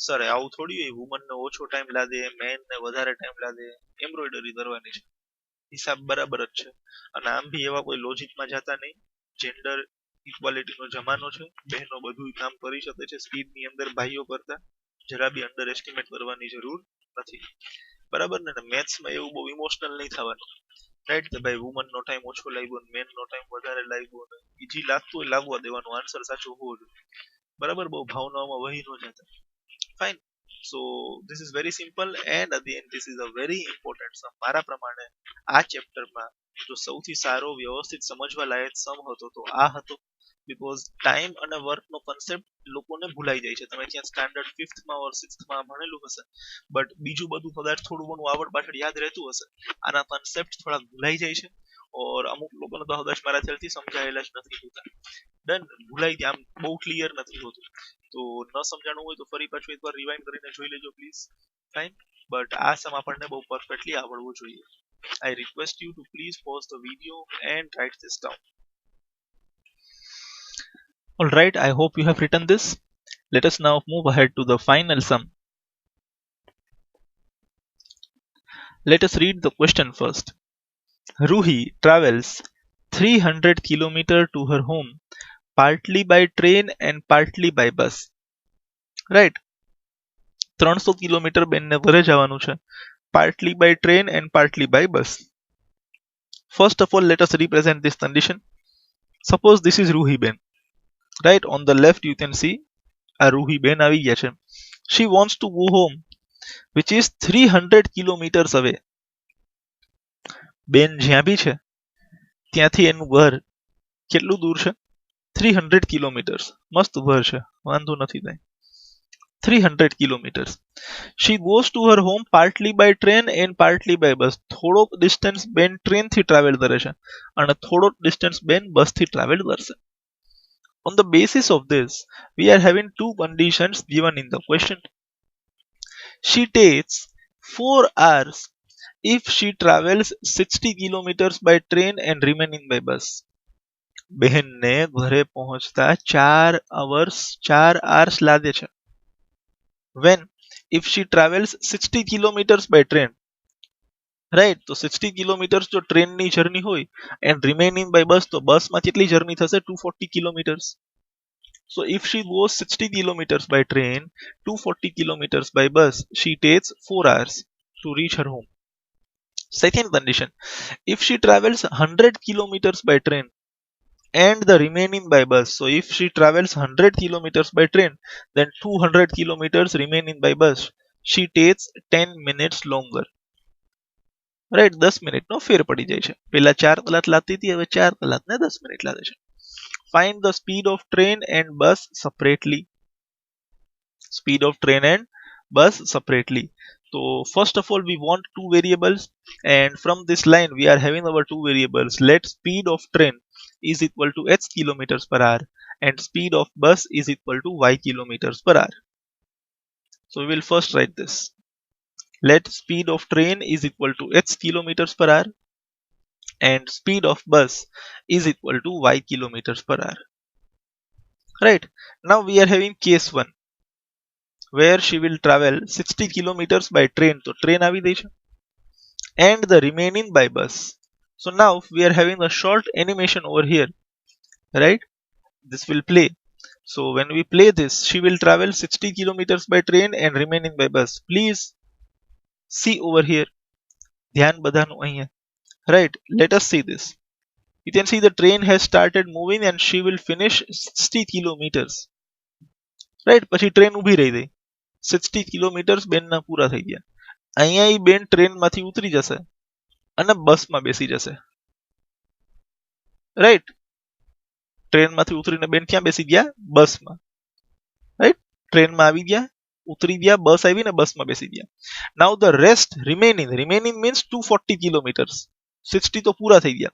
Sir આવું થોડી હોય, વુમનને ઓછો time લાગે, મેનને વધારે time લાગે, embroidery કરવાની છે, હિસાબ બરાબર જ છે. અને આમ બી એવા કોઈ લોજિકમાં જતા નહીં, જેન્ડર ઇક્વાલિટીનો જમાનો છે, બહેનો બધું કામ કરી શકે છે સ્પીડની અંદર ભાઈઓ કરતા, જરા બી અંડર એસ્ટિમેટ કરવાની જરૂર નથી, બરાબર ને. મેથ્સમાં એવું બહુ ઇમોશનલ નહીં થવાનું, રાઈટ, કે ભાઈ વુમનનો ટાઈમ ઓછો લાગ્યો ને મેનનો ટાઈમ વધારે લાગ્યો ને ઈજી લાગતું હોય લાગવા દેવાનું, આન્સર સાચો હોવો જોઈએ, બરાબર. બહુ ભાવનાઓમાં વહી ન જતા. Fine. So this is very simple and at the end this is a very important sum. મારા પ્રમાણે આ ચેપ્ટરમાં જો સૌથી સારો વ્યવસ્થિત સમજવા લાયક સમ હતો તો આ હતો. બીકોઝ ટાઈમ અને વર્કનો કન્સેપ્ટ લોકોને ભૂલાઈ જાય છે. તમે ત્યાં સ્ટાન્ડર્ડ 5thમાં ઓર 6thમાં ભણેલું હશે, બટ બીજું બધું કદાચ થોડું ઘણું આવડ પાછળ યાદ રહેતું હશે. આના કન્સેપ્ટ થોડા ભૂલાઈ જાય છે, ઓર અમુક લોકોને તો કદાચ મારા ખ્યાલથી સમજાયેલા જ નથી હોતા. ડન, ભૂલાઈ ગયા, આમ બહુ ક્લિયર નથી હોતું. તો ન સમજાણું હોય તો ફરી પાછું એકવાર રિવાઇન્ડ કરીને જોઈ લેજો પ્લીઝ. ફાઇન. બટ આ સમ આપણને બહુ પરફેક્ટલી આવડવું જોઈએ. I request you to please pause the video and write this down. Alright, I hope you have written this. Let us now move ahead to the final sum. Let us read the question first. Ruhi travels 300 km to her home, partly by train and partly by bus. Right? 300 km બેનને ઘરે જવાનું છે, partly by train and partly by bus. First of all, let us represent this condition. Suppose this is Ruhi Ben. Right, on the left you can see a Ruhi Ben આવી ગયા છે. She wants to go home, which is 300 kilometers away. બેન જ્યાં બી છે ત્યાંથી એનું ઘર કેટલું દૂર છે? 300 kilometers. મસ્ત ઘર છે, વાંધો નથી કાંઈ. 300 kilometers. She goes to her home partly by train and partly by bus. થોડોક ડિસ્ટન્સ બેન ટ્રેનથી ટ્રાવેલ કરે છે અને થોડોક ડિસ્ટન્સ બેન બસથી ટ્રાવેલ કરશે. On the basis of this, we are having two conditions given in the question. She takes 4 hours if she travels 60 kilometers by train and remaining by bus. બહેનને ઘરે પહોંચતા 4 hours લાગે છે. When if she travels 60 kilometers by train, right, તો 60 kilometers જો ટ્રેનની journey હોય and remaining by bus, તો બસમાં કેટલી જર્ની થશે? 240 kilometers. So if she goes 60 kilometers by train, 240 kilometers by bus, she takes 4 hours to reach her home. Second condition, if she travels 100 kilometers by train and the remaining by bus, so if she travels 100 kilometers by train, then 200 kilometers remaining by bus, she takes 10 minutes longer. Right, 10 minute નો ફેર પડી જાય છે. પહેલા 4 કલાક લાગતી હતી, હવે 4 કલાક ને 10 મિનિટ લાગે છે. Find the speed of train and bus separately. Speed of train and bus separately. So first of all we want two variables, and from this line we are having our two variables. Let speed of train is equal to x kilometers per hour and speed of bus is equal to y kilometers per hour. So we will first write this. Let speed of train is equal to x kilometers per hour and speed of bus is equal to y kilometers per hour. Right, now we are having case 1 where she will travel 60 kilometers by train, so train આવી ગઈ છે, and the remaining by bus. So now we are having a short animation over here, right? This will play. So when we play this, she will travel 60 kilometers by train and remaining by bus. Please see over here, ધ્યાન બધાનું અહીંયા. Right, let us see this. You can see the train has started moving and she will finish 60 kilometers. Right, પછી train ઊભી રહી ગઈ. 60 kilometers બેનના પૂરા થઈ ગયા. અહીંયા ઈ બેન ટ્રેનમાંથી ઉતરી જશે અને બસમાં બેસી જશે, રાઈટ? ટ્રેનમાંથી ઉતરીને બેન ક્યાં બેસી ગયા? બસમાં, રાઈટ? ટ્રેનમાં આવી ગયા, ઉતરી ગયા, બસ આવી ને બસમાં બેસી ગયા. નાઉ the rest remaining means 240 kilometres. 60 તો પૂરા થઈ ગયા.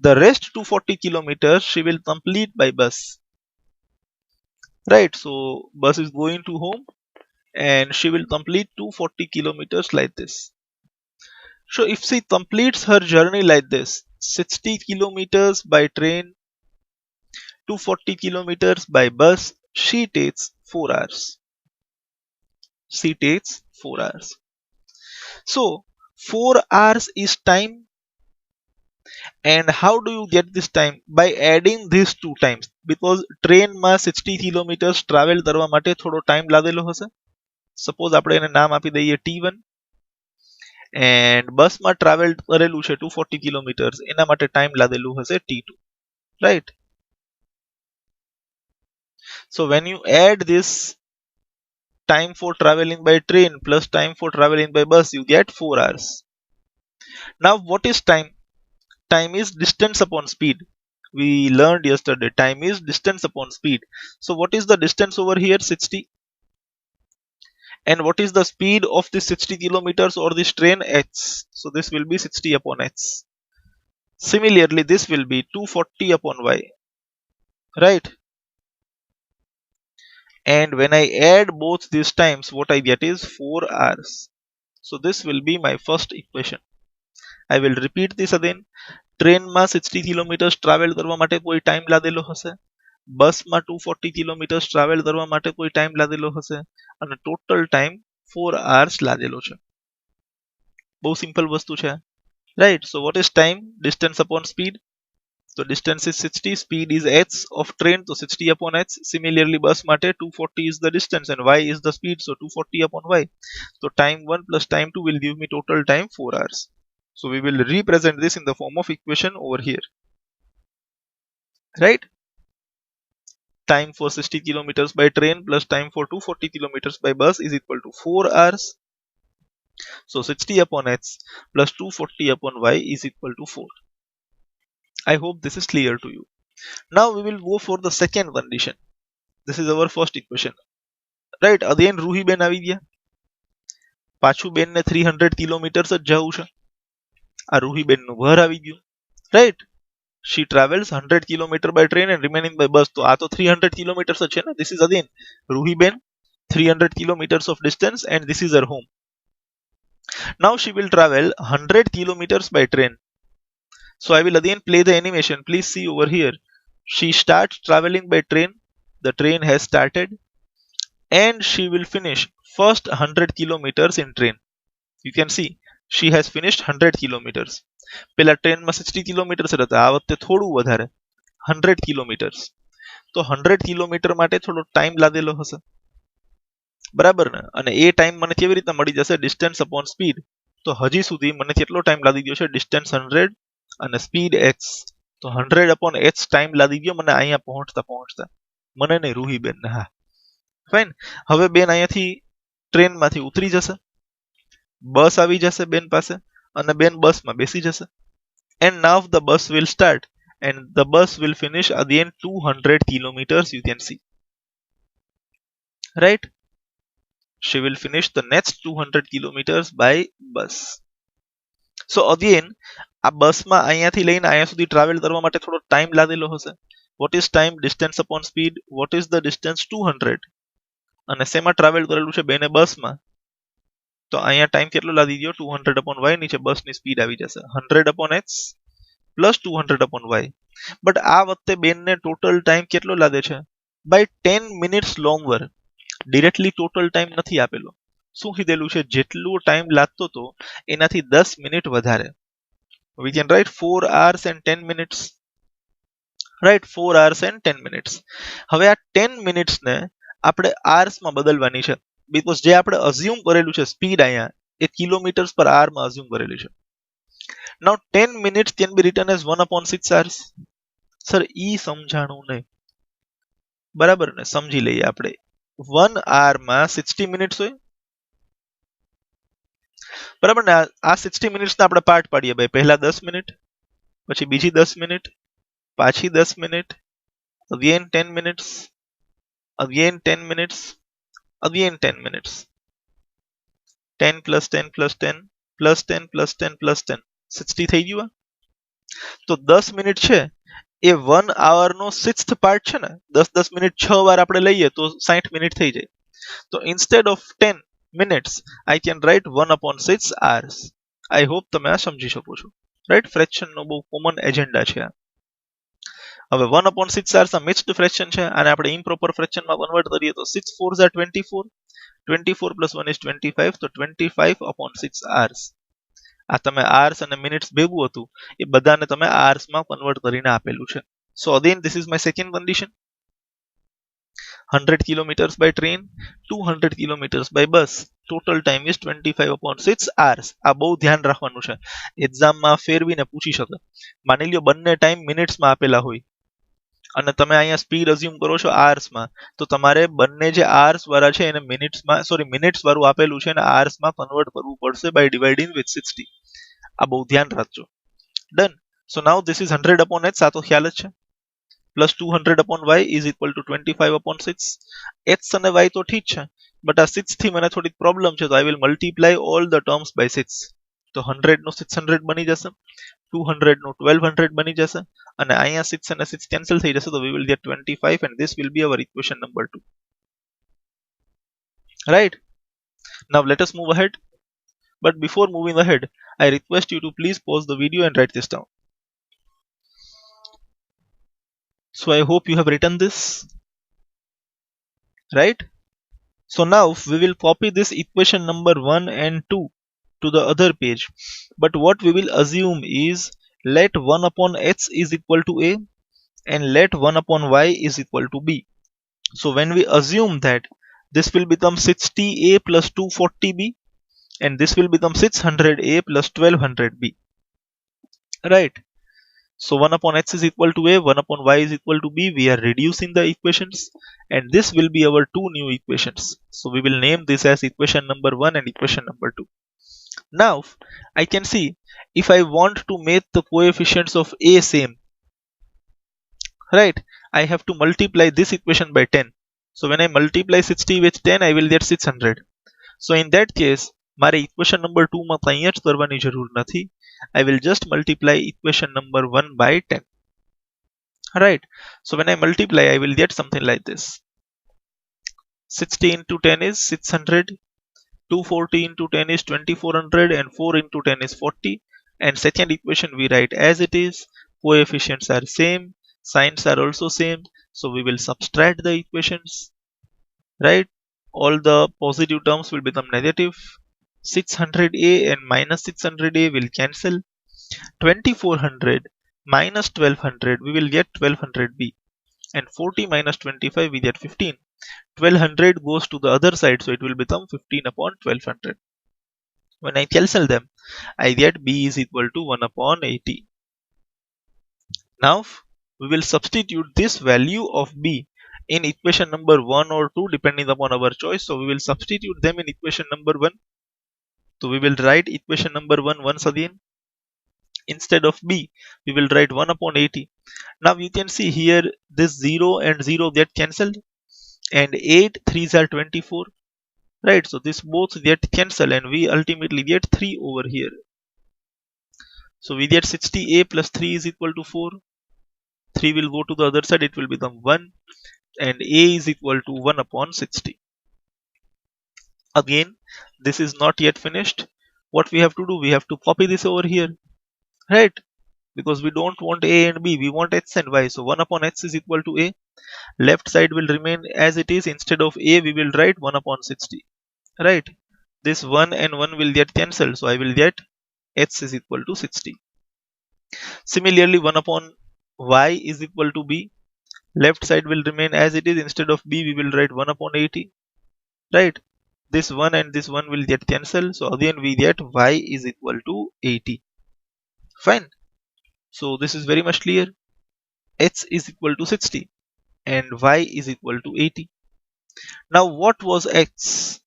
The rest 240 kilometers she will complete by bus. Right, so bus is going to home and she will complete 240 kilometers like this. So if she completes her journey like this, 60 kilometers by train, 240 kilometers by bus, she takes 4 hours. She takes 4 hours. So 4 hours is time. And how do you get this time? By adding these two times. Because train માં 60 kilometers travel કરવા માટે થોડો time લાગેલો હશે. Suppose આપણે એને નામ આપી દઈએ T1 and બસ માં travel કરેલું છે 240 kilometers, એના માટે time લાગેલું હશે T2, right? So when you add this time for traveling by train plus time for traveling by bus, you get 4 hours. Now what is time? Time is distance upon speed. We learned yesterday time is distance upon speed. So what is the distance over here? 60. And what is the speed of this 60 kilometers or this train? H. So this will be 60 upon H. Similarly this will be 240 upon Y, right? And when I add both these times, what I get is 4 hours. So this will be my first equation. I will repeat this again. Train માં 60 kilometres travel કરવા માટે કોઈ time લાગેલો હશે, બસમાં 240 kilometres travel કરવા માટે કોઈ ટાઈમ લાગેલો હશે, અને ટોટલ ટાઈમ 4 hours લાગેલો છે. બહુ સિમ્પલ વસ્તુ છે, right? So what is time? Distance upon speed. So distance is 60, speed is h of train, so 60 upon h. Similarly bus માટે 240 is the distance and y is the speed, so 240 upon y. So time 1 plus time 2 will give me total time 4 hours. So we will represent this in the form of equation over here, right? Time for 60 kilometers by train plus time for 240 kilometers by bus is equal to 4 hours. So 60 upon h plus 240 upon y is equal to 4. I hope this is clear to you. Now we will go for the second condition. This is our first equation, right? Again Ruhi બેન આવી ગયા, પાછું બેનને 300 kilometres જ જવું છે. આ રૂહી બેનનું ઘર આવી ગયું, right? She travels 100 kilometer by train and remaining by bus. તો આ તો 300 kilometers જ છે ને. This is again રૂહી બેન 300 kilometers of distance and this is her home. Now she will travel 100 kilometers by train. So I will again play the animation. Please see over here. She starts traveling by train. The train has started and she will finish first 100 kilometers in train. You can see she has finished 100 kilometers. પેલા ટ્રેનમાં 60 kilometre હતા, આ વખતે થોડું વધારે 100 kilometres. તો 100 kilometre માટે થોડો ટાઈમ લાગેલો હશે, બરાબર ને? અને એ ટાઈમ મને કેવી રીતના મળી જશે? Distance upon speed. તો હજી સુધી મને કેટલો ટાઈમ લાગી ગયો છે? ડિસ્ટન્સ 100 અને સ્પીડ h. તો 100 upon h ટાઈમ લાગી ગયો મને અહીંયા પહોંચતા. મને નહીં, રૂહી બેન ને. હા, ફાઇન. હવે બેન અહીંયાથી ટ્રેનમાંથી ઉતરી જશે, બસ આવી જશે બેન પાસે અને બેન બસમાં બેસી જશે. And now the bus will start and the bus will finish again 200 kilometers, you can see, right? She will finish the next 200 kilometers by bus. So again આ બસમાં અહીંયાથી લઈને અહીંયા સુધી ટ્રાવેલ કરવા માટે થોડો ટાઈમ લાગેલો હશે. What is time? Distance upon speed. What is the distance? 200. અને શેમાં ટ્રાવેલ કરેલું છે બેને? બસમાં. તો અહીંયા ટાઈમ કેટલો લાગી ગયો? 200 upon y. નીચે બસની સ્પીડ આવી જશે 100 upon h plus 200 upon y. But આ વખતે બેનને ટોટલ ટાઈમ કેટલો લાગે છે? By 10 minutes longer. Directly total time નથી આપેલો. શું કીધેલું છે? જેટલું ટાઈમ લાગતો હતો એનાથી 10 મિનિટ વધારે. We can write 4 hours and 10 minutes, right? 4 hours and 10 minutes. હવે આ 10 minutes ને આપણે hours માં બદલવાની છે, because જે આપણે assume કરેલું છે સ્પીડ અહીંયા એ કિલોમીટર્સ પર hour માં assume કરેલી છે. Now 10 minutes can be written as 1 upon 6 hours. Sir ઈ સમજાણું નહીં, બરાબર ને? સમજી લઈએ આપણે. 1 hour માં 60 minutes હોય, બરાબર ને? આ 60 મિનિટ્સના આપણે પાર્ટ પાડીએ ભાઈ. પહેલા 10 મિનિટ, પછી બીજી 10 મિનિટ, પાછી 10 minute, again 10 minutes, again 10 minutes, again 10 minutes. 10 plus 10 plus 10 plus 10 plus 10 plus 10 60 થઈ ગયું. તો 10 મિનિટ છે એ 1 hour નો 6th પાર્ટ છે ને. 10 મિનિટ 6 વાર આપણે લઈએ તો 60 મિનિટ થઈ જાય. તો instead of 10 minutes I can write 1 upon 6 hours. I hope તમે આ સમજી શકો છો. રાઈટ, ફ્રેક્શન નો બહુ કોમન એજન્ડા છે આ. હવે 1 upon 6 hours આ મિક્સ્ડ ફ્રેક્શન છે, અને આપણે ઇમ્પ્રોપર ફ્રેક્શનમાં કન્વર્ટ કરીએ તો 6 4s are 24, 24 plus 1 is 25, તો 25 upon 6 hours. આ તમે hours અને minutes ભેગું હતું એ બધાને તમે hours માં કન્વર્ટ કરીને આપેલું છે. So again this is my second condition. 100 kilometers by train, 200 kilometers by bus. Total time is 25 upon 6 hours. આ બહુ ધ્યાન રાખવાનું છે. એક્ઝામમાં ફેરવીને પૂછી શકે. માની લ્યો બંને ટાઈમ મિનિટ્સમાં આપેલા હોય અને તમે અહીંયા સ્પીડ અઝ્યુમ કરો છો આર્સમાં, તો તમારે બંને જે આર્સ વાળા છે એને મિનિટ્સ વાળું આપેલું છે એને આર્સમાં કન્વર્ટ કરવું પડશે બાય ડિવાઇડિંગ વિથ 60. આ બહુ ધ્યાન રાખજો. Done. So now this is 100 upon h, આ તો ખ્યાલ જ છે. Plus 200 upon y is equal to 25 upon 6. x અને y તો ઠીક છે, બટ આ 6 થી મને થોડીક પ્રોબ્લેમ છે, તો I will multiply all the terms by 6. તો 100 નો 600 બની જશે, 200 નો 1200 બની જશે, અને અહીંયા 6 અને 6 કેન્સલ થઈ જશે, તો we will get 25 and this will be our equation number 2. Right? Now let us move ahead. But before moving ahead, I request you to please pause the video and write this down. So I hope you have written this. Right? So now we will copy this equation number 1 and 2 to the other page. But what we will assume is, let 1 upon x is equal to a and let 1 upon y is equal to b. So when we assume that, this will become 60a plus 240b and this will become 600a plus 1200b. Right? So 1 upon x is equal to a, 1 upon y is equal to b. We are reducing the equations and this will be our two new equations. So we will name this as equation number 1 and equation number 2. Now I can see, if I want to make the coefficients of a same, right, I have to multiply this equation by 10. So when I multiply 60 with 10, I will get 600. So in that case, મારે equation number 2 માં કંઈ જ કરવાની જરૂર નથી. I will just multiply equation number 1 by 10. Right? So when I multiply, I will get something like this. 60 into 10 is 600, 240 into 10 is 2400, and 4 into 10 is 40. And second equation we write as it is. Coefficients are same, signs are also same, so we will subtract the equations. Right? All the positive terms will become negative. 600a and minus 600a will cancel. 2400 minus 1200, we will get 1200b, and 40 minus 25 we get 15. 1200 goes to the other side, so it will become 15 upon 1200. When I cancel them, I get b is equal to 1 upon 80. Now we will substitute this value of b in equation number 1 or 2 depending upon our choice. So we will substitute them in equation number 1. So we will write equation number 1 once again. Instead of b, we will write 1 upon 80. Now you can see here this 0 and 0 get cancelled, and 8 3s are 24. Right? So this both get cancelled and we ultimately get 3 over here. So we get 60a plus 3 is equal to 4. 3 will go to the other side, it will become 1, and a is equal to 1 upon 60. Again, this is not yet finished. What we have to do, we have to copy this over here. Right? Because we don't want a and b, we want x and y. So 1 upon x is equal to a. Left side will remain as it is. Instead of a, we will write 1 upon 60. Right? This 1 and 1 will get cancelled, so I will get x is equal to 60. Similarly, 1 upon y is equal to b. Left side will remain as it is. Instead of b, we will write 1 upon 80. Right? This 1 and this 1 will get cancelled, so again we get y is equal to 80. Fine. So this is very much clear. X is equal to 60 and y is equal to 80. Now what was x?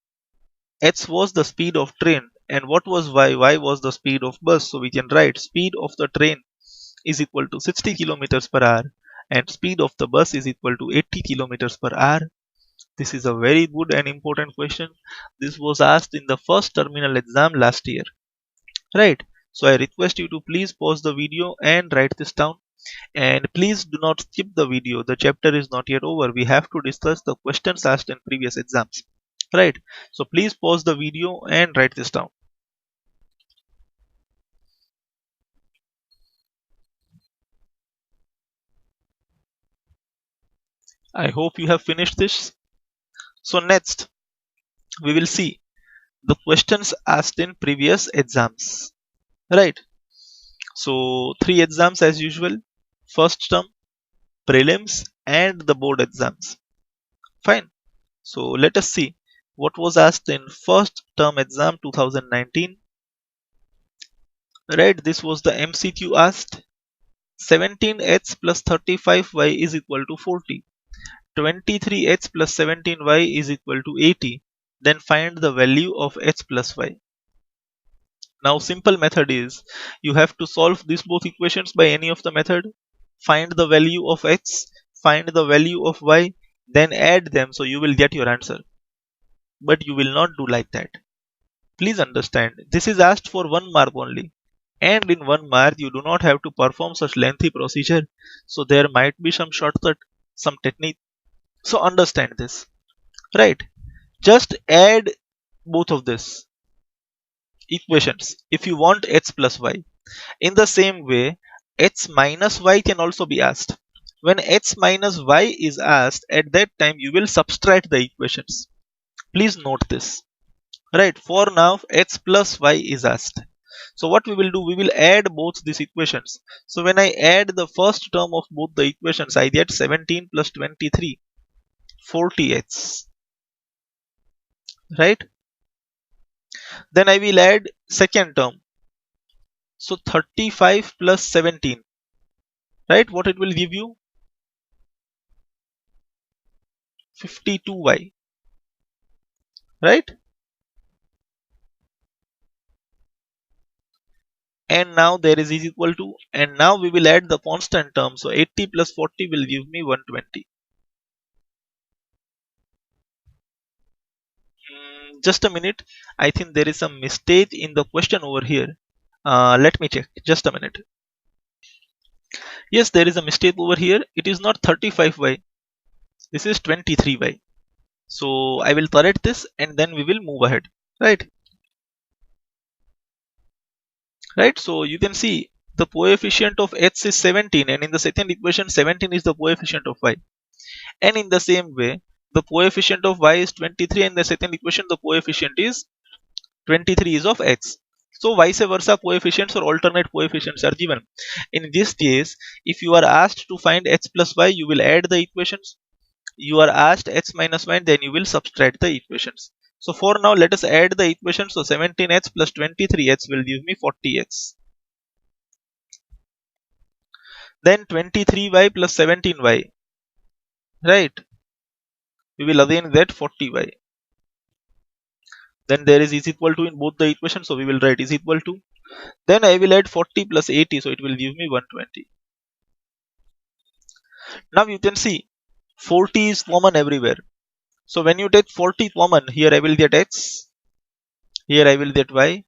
X was the speed of train And what was y? Y was the speed of bus. So we can write speed of the train is equal to 60 kilometers per hour and speed of the bus is equal to 80 kilometers per hour. This is a very good and important question. This was asked in the first terminal exam last year. Right. So I request you to please pause the video and write this down. And please do not skip the video. The chapter is not yet over. We have to discuss the questions asked in previous exams. Right. So please pause the video and write this down. I hope you have finished this. So next, we will see the questions asked in previous exams. Right. So three exams as usual. First term, prelims and the board exams. Fine. So let us see what was asked in first term exam 2019. Right, this was the MCQ asked. 17x plus 35y is equal to 40. 23x plus 17y is equal to 80. Then find the value of x plus y. Now simple method is you have to solve these both equations by any of the method. Find the value of x, find the value of y, then add them so you will get your answer. But you will not do like that. Please understand, this is asked for 1 mark only. And in 1 mark, you do not have to perform such lengthy procedure. So there might be some shortcut, some technique. So understand this. Right. Just add both of this equations if you want x plus y. In the same way, x minus y can also be asked. When x minus y is asked, at that time you will subtract the equations. Please note this. Right, for now x plus y is asked. So what we will do, we will add both these equations. So when I add the first term of both the equations, I get 17 plus 23, 40x. Right? Then I will add second term. So 35 plus 17. Right? What it will give you? 52y. Right? And now there is equal to, and now we will add the constant term. So 80 plus 40 will give me 120. Just a minute. I think there is some mistake in the question over here. Let me check. Just a minute. Yes, there is a mistake over here. It is not 35y. This is 23y. So I will correct this and then we will move ahead. Right? Right? So you can see the coefficient of x is 17 and in the second equation 17 is the coefficient of y. And in the same way, the coefficient of y is 23 and in the second equation the coefficient is 23 is of x. So vice versa coefficients or alternate coefficients are given. In this case, if you are asked to find x plus y, you will add the equations. You are asked x minus y, then you will subtract the equations. So for now, let us add the equations. So 17x plus 23x will give me 40x. Then 23y plus 17y. Right? We will again get 40y. Then there is equal to in both the equations, so we will write is equal to. Then I will add 40 plus 80, so it will give me 120. Now you can see 40 is common everywhere. So when you take 40 common, here I will get x, here I will get y,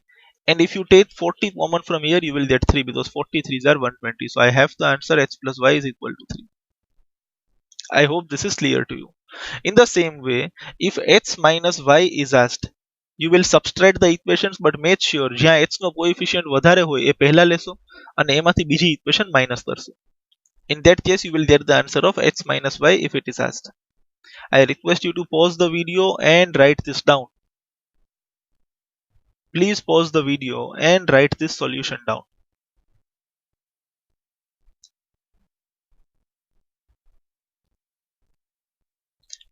and if you take 40 common from here, you will get 3 because 43s are 120. So I have the answer x plus y is equal to 3. I hope this is clear to you. In the same way, if x minus y is asked, you will subtract the equations but make sure જ્યાં x નો coefficient વધારે હોય એ પહેલા લેશો અને એમાંથી બીજી equation minus કરશો. In that case, you will get the answer of x minus y if it is asked. I request you to pause the video and write this down. Please pause the video and write this solution down.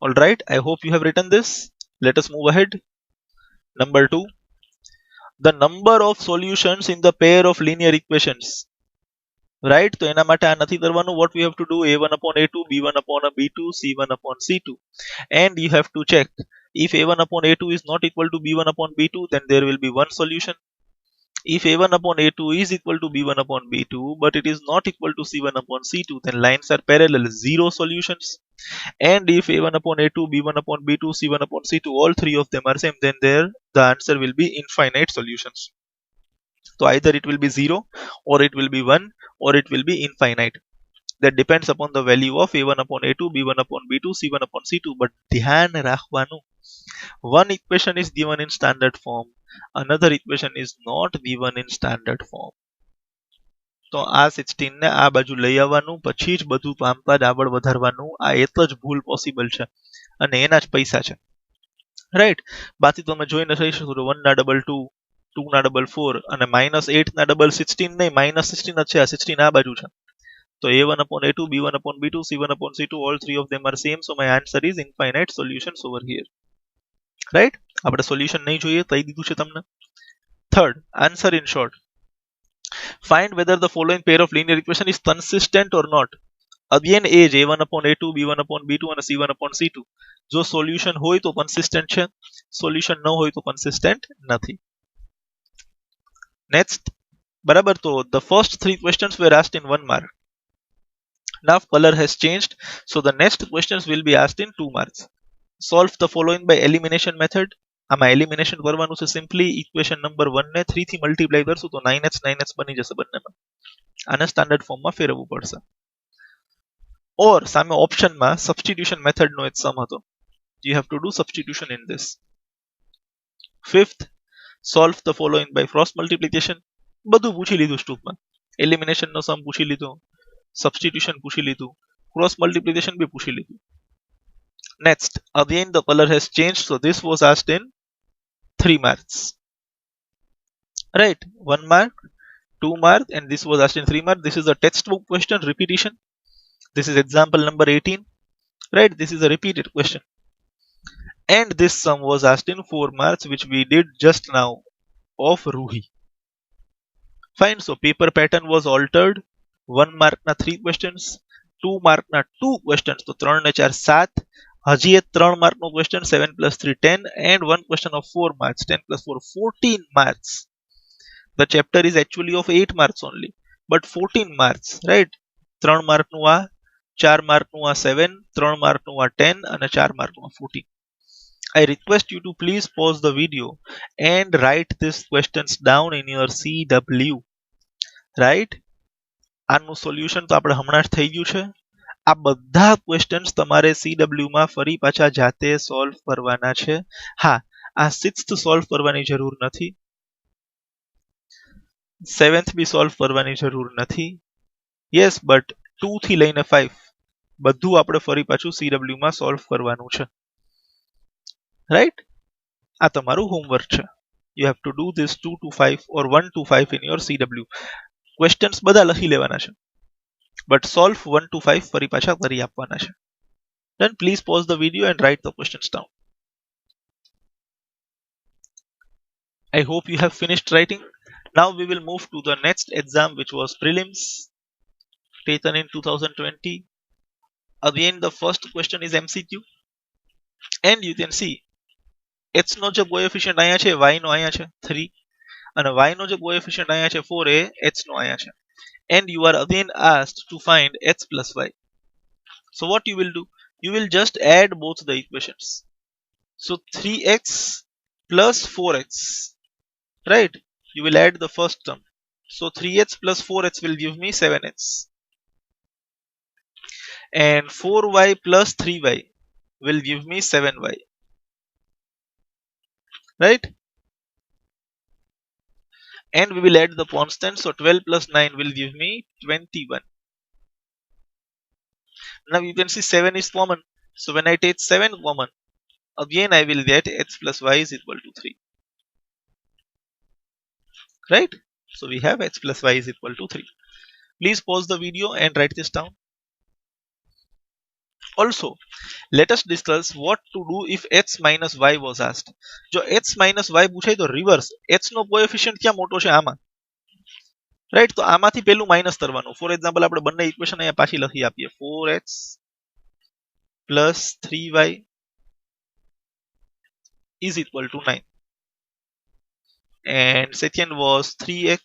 Alright, I hope you have written this. Let us move ahead. Number 2. The number of solutions in the pair of linear equations. Right? તો એના માટે આ નથી કરવાનું. What we have to do, a1 upon a2, b1 upon a b2, c1 upon c2. And you have to check If a1 upon a2 is not equal to b1 upon b2, then there will be one solution. If a1 upon a2 is equal to b1 upon b2 but it is not equal to c1 upon c2, then lines are parallel, zero solutions. And if a1 upon a2, b1 upon b2, c1 upon c2, all three of them are same, then there the answer will be infinite solutions. So either it will be 0, or it will be 1, or it will be infinite. That depends upon the value of a1 upon a2, b1 upon b2, c1 upon c2. But ધ્યાન રાખવાનું, one equation is given in standard form, another equation is not given in standard form. તો આ 16 ને આ બાજુ લઈ આવવાનું, પછી જ બધું કામકાજ આગળ વધારવાનું. આ એક જ ભૂલ પોસિબલ છે અને એના જ પૈસા છે, રાઈટ? બાકી તમે જોઈને થઈ શકો છો 1 ના ડબલ 2, 2 ના ડબલ 4 અને -8 ના ડબલ 16 નહીં, -16 જ છે. આ 16 આ બાજુ છે. So a1 upon a2, b1 upon b2, c1 upon c2, all three of them are same. So my answer is infinite solutions over here. Right? આપણે solution નહીં જોઈએ, કહી દીધું છે તમને. Third, answer in short. Find whether the following pair of linear equation is consistent or not. Again એ જ a1 upon a2, b1 upon b2 અને c1 upon c2. જો solution હોય તો consistent છે, solution ન હોય તો consistent નથી. Next, બરાબર? તો the first three questions were asked in 1 mark. Now color has changed, so the next questions will be asked in 2 marks. Solve the following by elimination method. આમાં elimination કરવાનું છે. Simply equation number 1 ને 3 થી multiply કરશું તો 9x બની જશે બંનેમાં. આને સ્ટાન્ડર્ડ ફોર્મમાં ફેરવવું પડશે. or સામે ઓપ્શનમાં substitution method નો એક સમ હતો. You have to do substitution in this. Fifth, solve the following by cross multiplication. બધું પૂછી લીધું સ્ટૂપમાં. elimination નો સમ પૂછી લીધો, substitution પૂછી લીધું, cross multiplication भी પૂછી લીધું. Next, again the color has changed, so this was asked in 3 marks. Right? 1 mark, 2 mark, and this was asked in 3 mark. This is a textbook question, repetition. This is example number 18. Right? This is a repeated question. And this sum was asked in 4 marks, which we did just now of Ruhi. Fine, so paper pattern was altered. 1 mark na 3 questions, 2 mark na 2 questions, so 3 ને 4 7. હજી એક 3 mark no question, 7 plus 3 10, and 1 question of 4 marks, 10 plus 4 14 marks. The chapter is actually of 8 marks only, but 14 marks, right? 3 mark નું આ, 4 mark નું આ 7, 3 mark નું આ 10 અને 4 mark નું આ 14. I request you to please pause the video and write these questions down in your CW. Right? આનું સોલ્યુશન તો આપણે હમણાં જ થઈ ગયું છે. આ બધા ક્વેશ્ચન્સ તમારે CW માં ફરી પાછા જાતે સોલ્વ કરવાના છે. હા, આ 6th સોલ્વ કરવાની જરૂર નથી, 7th બી સોલ્વ કરવાની જરૂર નથી. યસ, બટ 2 થી લઈને 5 બધું આપણે ફરી પાછું CW માં સોલ્વ કરવાનું છે. રાઈટ? આ તમારું હોમવર્ક છે. You have to do this 2 to 5 or 1 to 5 in your CW. Questions બધા લખી લેવાના છે, but solve 1 to 5 ફરી પાછા કરી આપવાના છે. Then please pause the video and write the questions down. I hope you have finished writing. Now we will move to the next exam, which was prelims taken in 2020. Again, the first question is MCQ, and you can see x નો જે coefficient અહીંયા છે, y નો અહીંયા છે 3, અને y નો જે coefficient અહીંયા છે 4 એ x નો અહીંયા છે. And you are again asked to find x plus y. So what you will do? You will just add both the equations. So 3x plus 4x, right? You will add the first term. So 3x plus 4x will give me 7x. And 4y plus 3y will give me 7y. Right? And we will add the constant, so 12 plus 9 will give me 21. Now you can see 7 is common, so when I take 7 common, again I will get x plus y is equal to 3. Right? So we have x plus y is equal to 3. Please pause the video and write this down. Also, let us discuss what to do if x minus y was asked. જો x minus y પૂછાય તો reverse, x નો coefficient ક્યાં મોટો છે? આમાં. Right? તો આમાંથી પહેલું માઈનસ કરવાનું. ફોર એક્ઝામ્પલ આપણે બંને ઇક્વેશન અહીંયા પાછી લખી આપીએ. 4x plus 3y is equal to 9. And second was 3x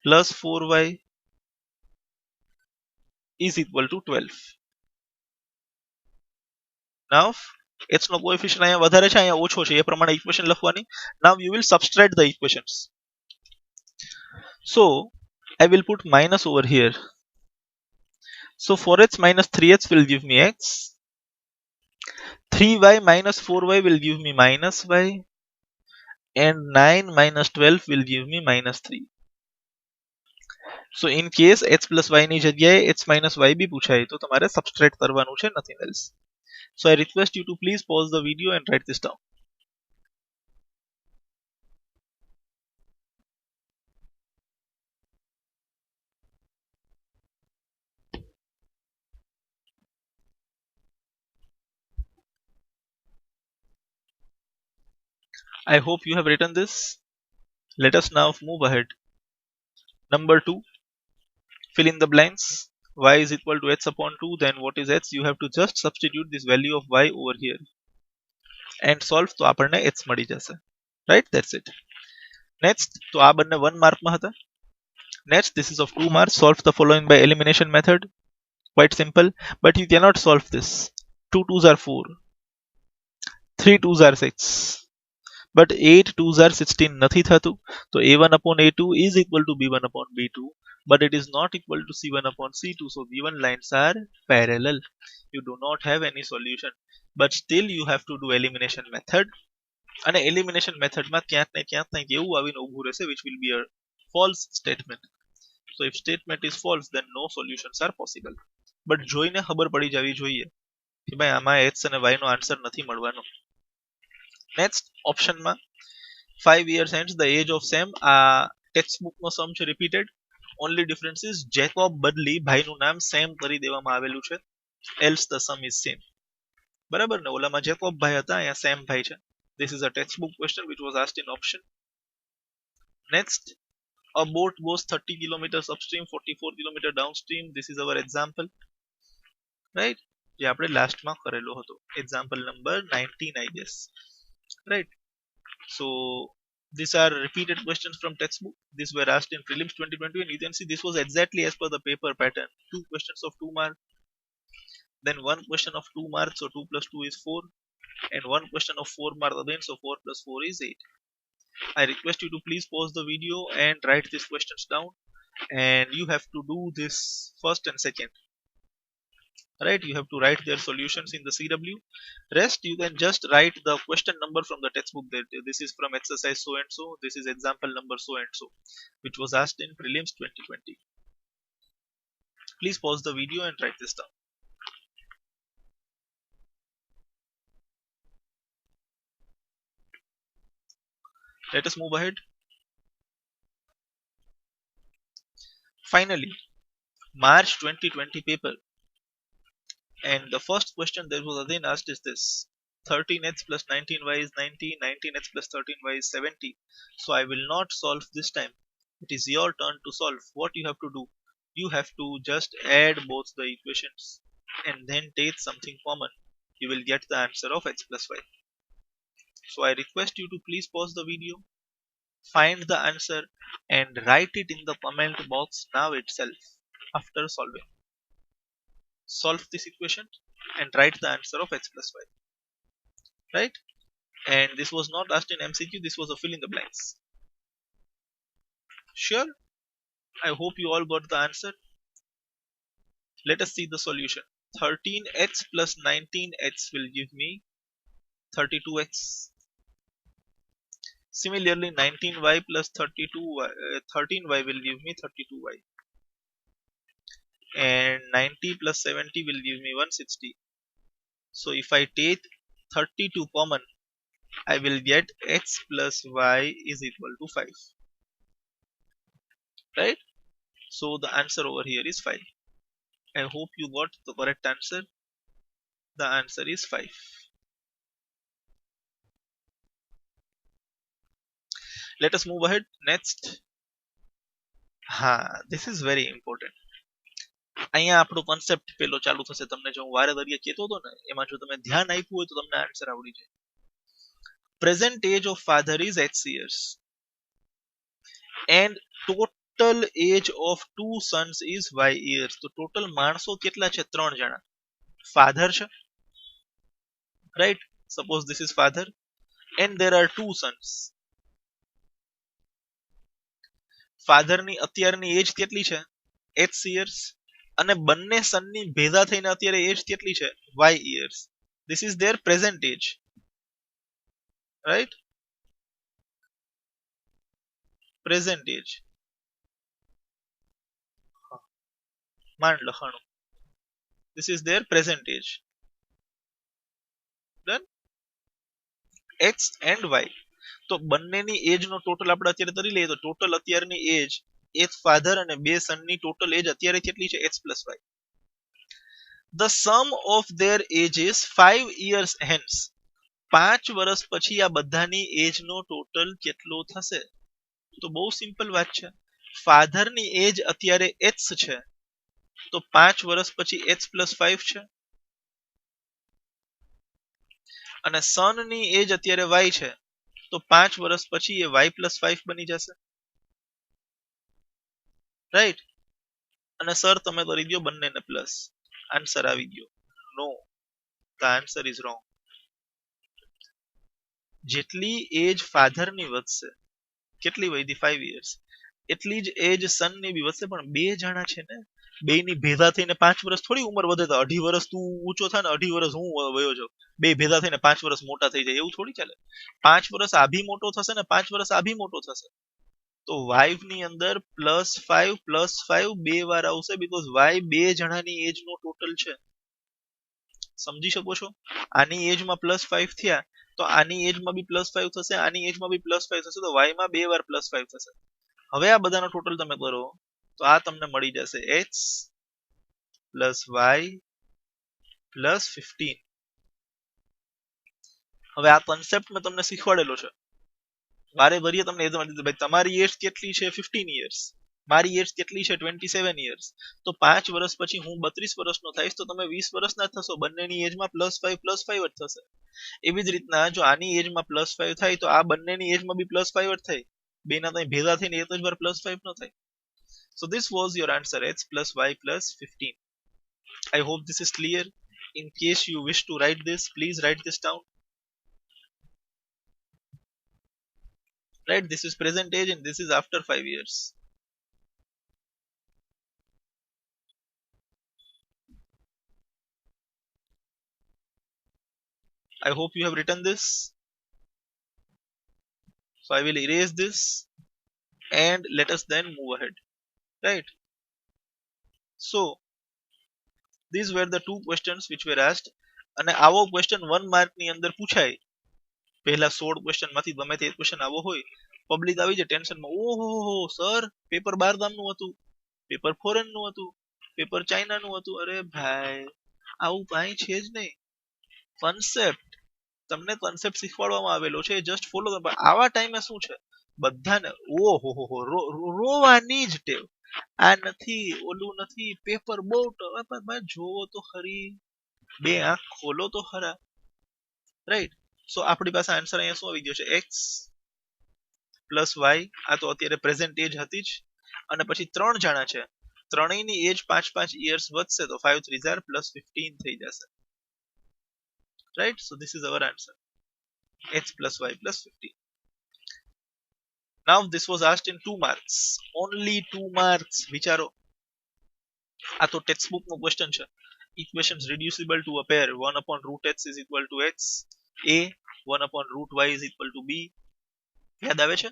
plus 4y is equal to 12. Now x નો કોએફિશિયન્ટ અહીંયા વધારે છે અહીંયા ઓછો છે એ પ્રમાણે ઇક્વેશન લખવાની. Now you will subtract the equations. So I will put minus over here. So 4x minus 3x will give me x. 3y minus 4y will give me minus y. And 9 minus 12 will give me minus 3. So in case x plus y ની જગ્યાએ x minus y બી પૂછાય તો તમારે subtract કરવાનું છે, nothing else. So I request you to please pause the video and write this down. I hope you have written this. Let us now move ahead. Number 2, fill in the blanks. Y is equal to h upon 2. Then what is h? You have to just substitute this value of y over here and solve તો આપણને h મળી જશે. Right? That's it. Next, તો આ બંને 1 mark માં હતા. Next, this is of 2 marks. Solve the following by elimination method. Quite simple, but you cannot solve this. 2 2s are 4. 3 2s are 6. But 8 2s are 16 નથી થતું. So a1 upon a2 is equal to b1 upon b2, but it is not equal to c1 upon c2. So b1 lines are parallel. You do not have any solution, but still you have to do elimination method. And elimination method માં ક્યાંક ને ક્યાંક એવું આવીને ઊભું રહેશે, which will be a false statement. So if statement is false, then no solutions are possible. But જોઈને ખબર પડી જવી જોઈએ કે ભાઈ આમાં x અને y નો આન્સર નથી મળવાનો. Next option માં 5 years ends the age of Sam. આ textbook નો sum છે repeated. Only difference is Jacob બદલી ભાઈનું નામ Sam કરી દેવામાં આવેલું છે. Else the sum is same. બરાબર ને? ઓલામાં જેકોબ ભાઈ હતા, અહીંયા સેમ ભાઈ છે. This is a textbook question which was asked in option. Next, a boat goes 30 kilometers upstream, 44 kilometers downstream. This is our example, right? જે આપણે લાસ્ટમાં કરેલો હતો. Example number 19, I guess, right? So these are repeated questions from textbook. These were asked in prelims 2020, and you can see this was exactly as per the paper pattern. 2 questions of 2 marks, then 1 question of 2 marks, so 2 plus 2 is 4, and 1 question of 4 marks again, so 4 plus 4 is 8. I request you to please pause the video and write these questions down, and you have to do this first and second, right? You have to write their solutions in the CW. Rest you can just write the question number from the textbook. That this is from exercise so and so, this is example number so and so, which was asked in prelims 2020. Please pause the video and write this down. Let us move ahead. Finally, March 2020 paper, and the first question that was again asked is this: 13x plus 19y is 90, 19x plus 13y is 70. So I will not solve this time. It is your turn to solve. What you have to do, you have to just add both the equations and then take something common. You will get the answer of x plus y. So I request you to please pause the video, find the answer, and write it in the comment box now itself after solving. Solve this equation and write the answer of x plus y, right? And this was not asked in MCQ, this was a fill in the blanks. Sure? I hope you all got the answer. Let us see the solution. 13x plus 19x will give me 32x. Similarly, 19y plus 13y will give me 32y. And 90 plus 70 will give me 160. So if I take 32 common, I will get x plus y is equal to 5. Right? So the answer over here is 5. I hope you got the correct answer. The answer is 5. Let us move ahead. Next. This is very important. અહીંયા આપણો concept પેલો ચાલુ થશે. તમને જો હું વારે ઘડીએ કહેતો હતો ને એમાં જો તમે ધ્યાન આપ્યું હોય તો તમને આન્સર આવડી જાય. Present age of father is 8 years and total age of two sons is y years. તો ટોટલ માણસો કેટલા છે? 3 જણા. ફાધર છે, right? Suppose this is father and there are two sons. ફાધરની અત્યારની એજ કેટલી છે? 8 years. અને બંને સનની ભેગા થઈને અત્યારે એજ કેટલી છે? y years. This is their present age, right? Present age. માંડ લખાણું. This is their present age. Done? x and y. તો બંનેની એજ નો ટોટલ આપણે અત્યારે કરી લઈએ તો ટોટલ અત્યારની એજ એક ફાધર અને બે સનની ટોટલ એજ અત્યારે કેટલી છે? x plus y. The sum of their ages 5 years hence. 5 વર્ષ પછી આ બધાની એજ નો ટોટલ કેટલો થશે? તો બહુ સિમ્પલ વાત છે. ફાધરની એજ અત્યારે x છે તો 5 વર્ષ પછી x plus 5 છે અને સનની એજ અત્યારે y છે તો 5 વર્ષ પછી એ y plus 5 બની જશે, રાઈટ? અને સર તમે કરી દો બંનેને પ્લસ. આન્સર આવી ગયો. નો, ધ આન્સર ઇઝ રોંગ. જેટલી એજ ફાધરની વધશે, કેટલી વધી? 5 years. એટલી જ એજ સનની બી વધશે, પણ બે જણા છે ને, બેની ભેગા થઈને 5 વર્ષ થોડી ઉંમર વધે. તો 2.5 વર્ષ તું ઊંચો થાય ને 2.5 વર્ષ હું વયો જાઉં, બે ભેગા થઈને 5 વર્ષ મોટા થઈ જાય એવું થોડી ચાલે. 5 વર્ષ આ બી મોટો થશે ને 5 વર્ષ આ બી મોટો થશે. તો y ની અંદર +5 બે વાર આવશે બીકોઝ y બે જણાની એજ નો ટોટલ છે. સમજી શકો છો? આની એજમાં +5 થયા તો આની એજમાં બી +5 થશે, આની એજમાં બી +5 થશે, તો y માં બે વાર +5 થશે. હવે આ બધાનો ટોટલ તમે કરો તો આ તમને મળી જશે x + y + 15. હવે આ કોન્સેપ્ટ મેં તમને શીખવાડેલો છે. વારે ઘડીએ તમને એ ભાઈ તમારી એજ કેટલી છે? 15 years. મારી એજ કેટલી છે? 27 years. તો 5 વર્ષ પછી હું 32 વર્ષનો થઈશ તો તમે 20 વર્ષના થશો. બંનેની એજમાં +5 જ થશે. એવી જ રીતના જો આની એજમાં +5 થાય તો આ બંનેની એજમાં બી +5 જ થાય. બેના ત્યાં ભેગા થઈને એક જ વાર +5 ન થાય. So this was your answer, x plus y plus 15. I hope this is clear. In case you wish to write this, please write this down. Right, this is present age and this is after 5 years. I hope you have written this. So I will erase this and let us then move ahead. Right. So these were the two questions which were asked. અને આવો question 1 mark ની અંદર પૂછાય. પહેલા 16 question માંથી ગમે તે question આવો હોય, પબ્લિક આવી જાય ટેન્શનમાં, ઓહો સર પેપર 12 ગામનું હતું, પેપર ફોરેન નું હતું, પેપર ચાઇનાનું હતું. અરે ભાઈ આવું કાંઈ છે જ નહીં. કોન્સેપ્ટ, તમને કોન્સેપ્ટ શીખવાડવામાં આવેલો છે, જસ્ટ ફોલો. આવા ટાઈમે શું છે બધાને ઓહો રોવાની જ ટેવ. આ નથી ઓલું નથી, પેપર બહુ જોવો તો ખરી, બે આંખ ખોલો તો ખરા, રાઈટ? સો આપણી પાસે આન્સર અહીંયા શું આવી ગયો છે? x + y. આ તો અત્યારે પ્રેઝન્ટ એજ હતી જ. અને પછી 3 જણા છે, ત્રણેયની એજ 5 years વધશે તો 5 3 +15 થઈ જશે. Right? So this is our answer, x plus y plus 15. Now this was asked in 2 marks, only 2 marks. વિચારો, આ તો ટેક્સ્ટબુક નો ક્વેશ્ચન છે. Equations reducible to a pair 1/√x is equal to x, a 1/√y is equal to b. યાદ આવે છે?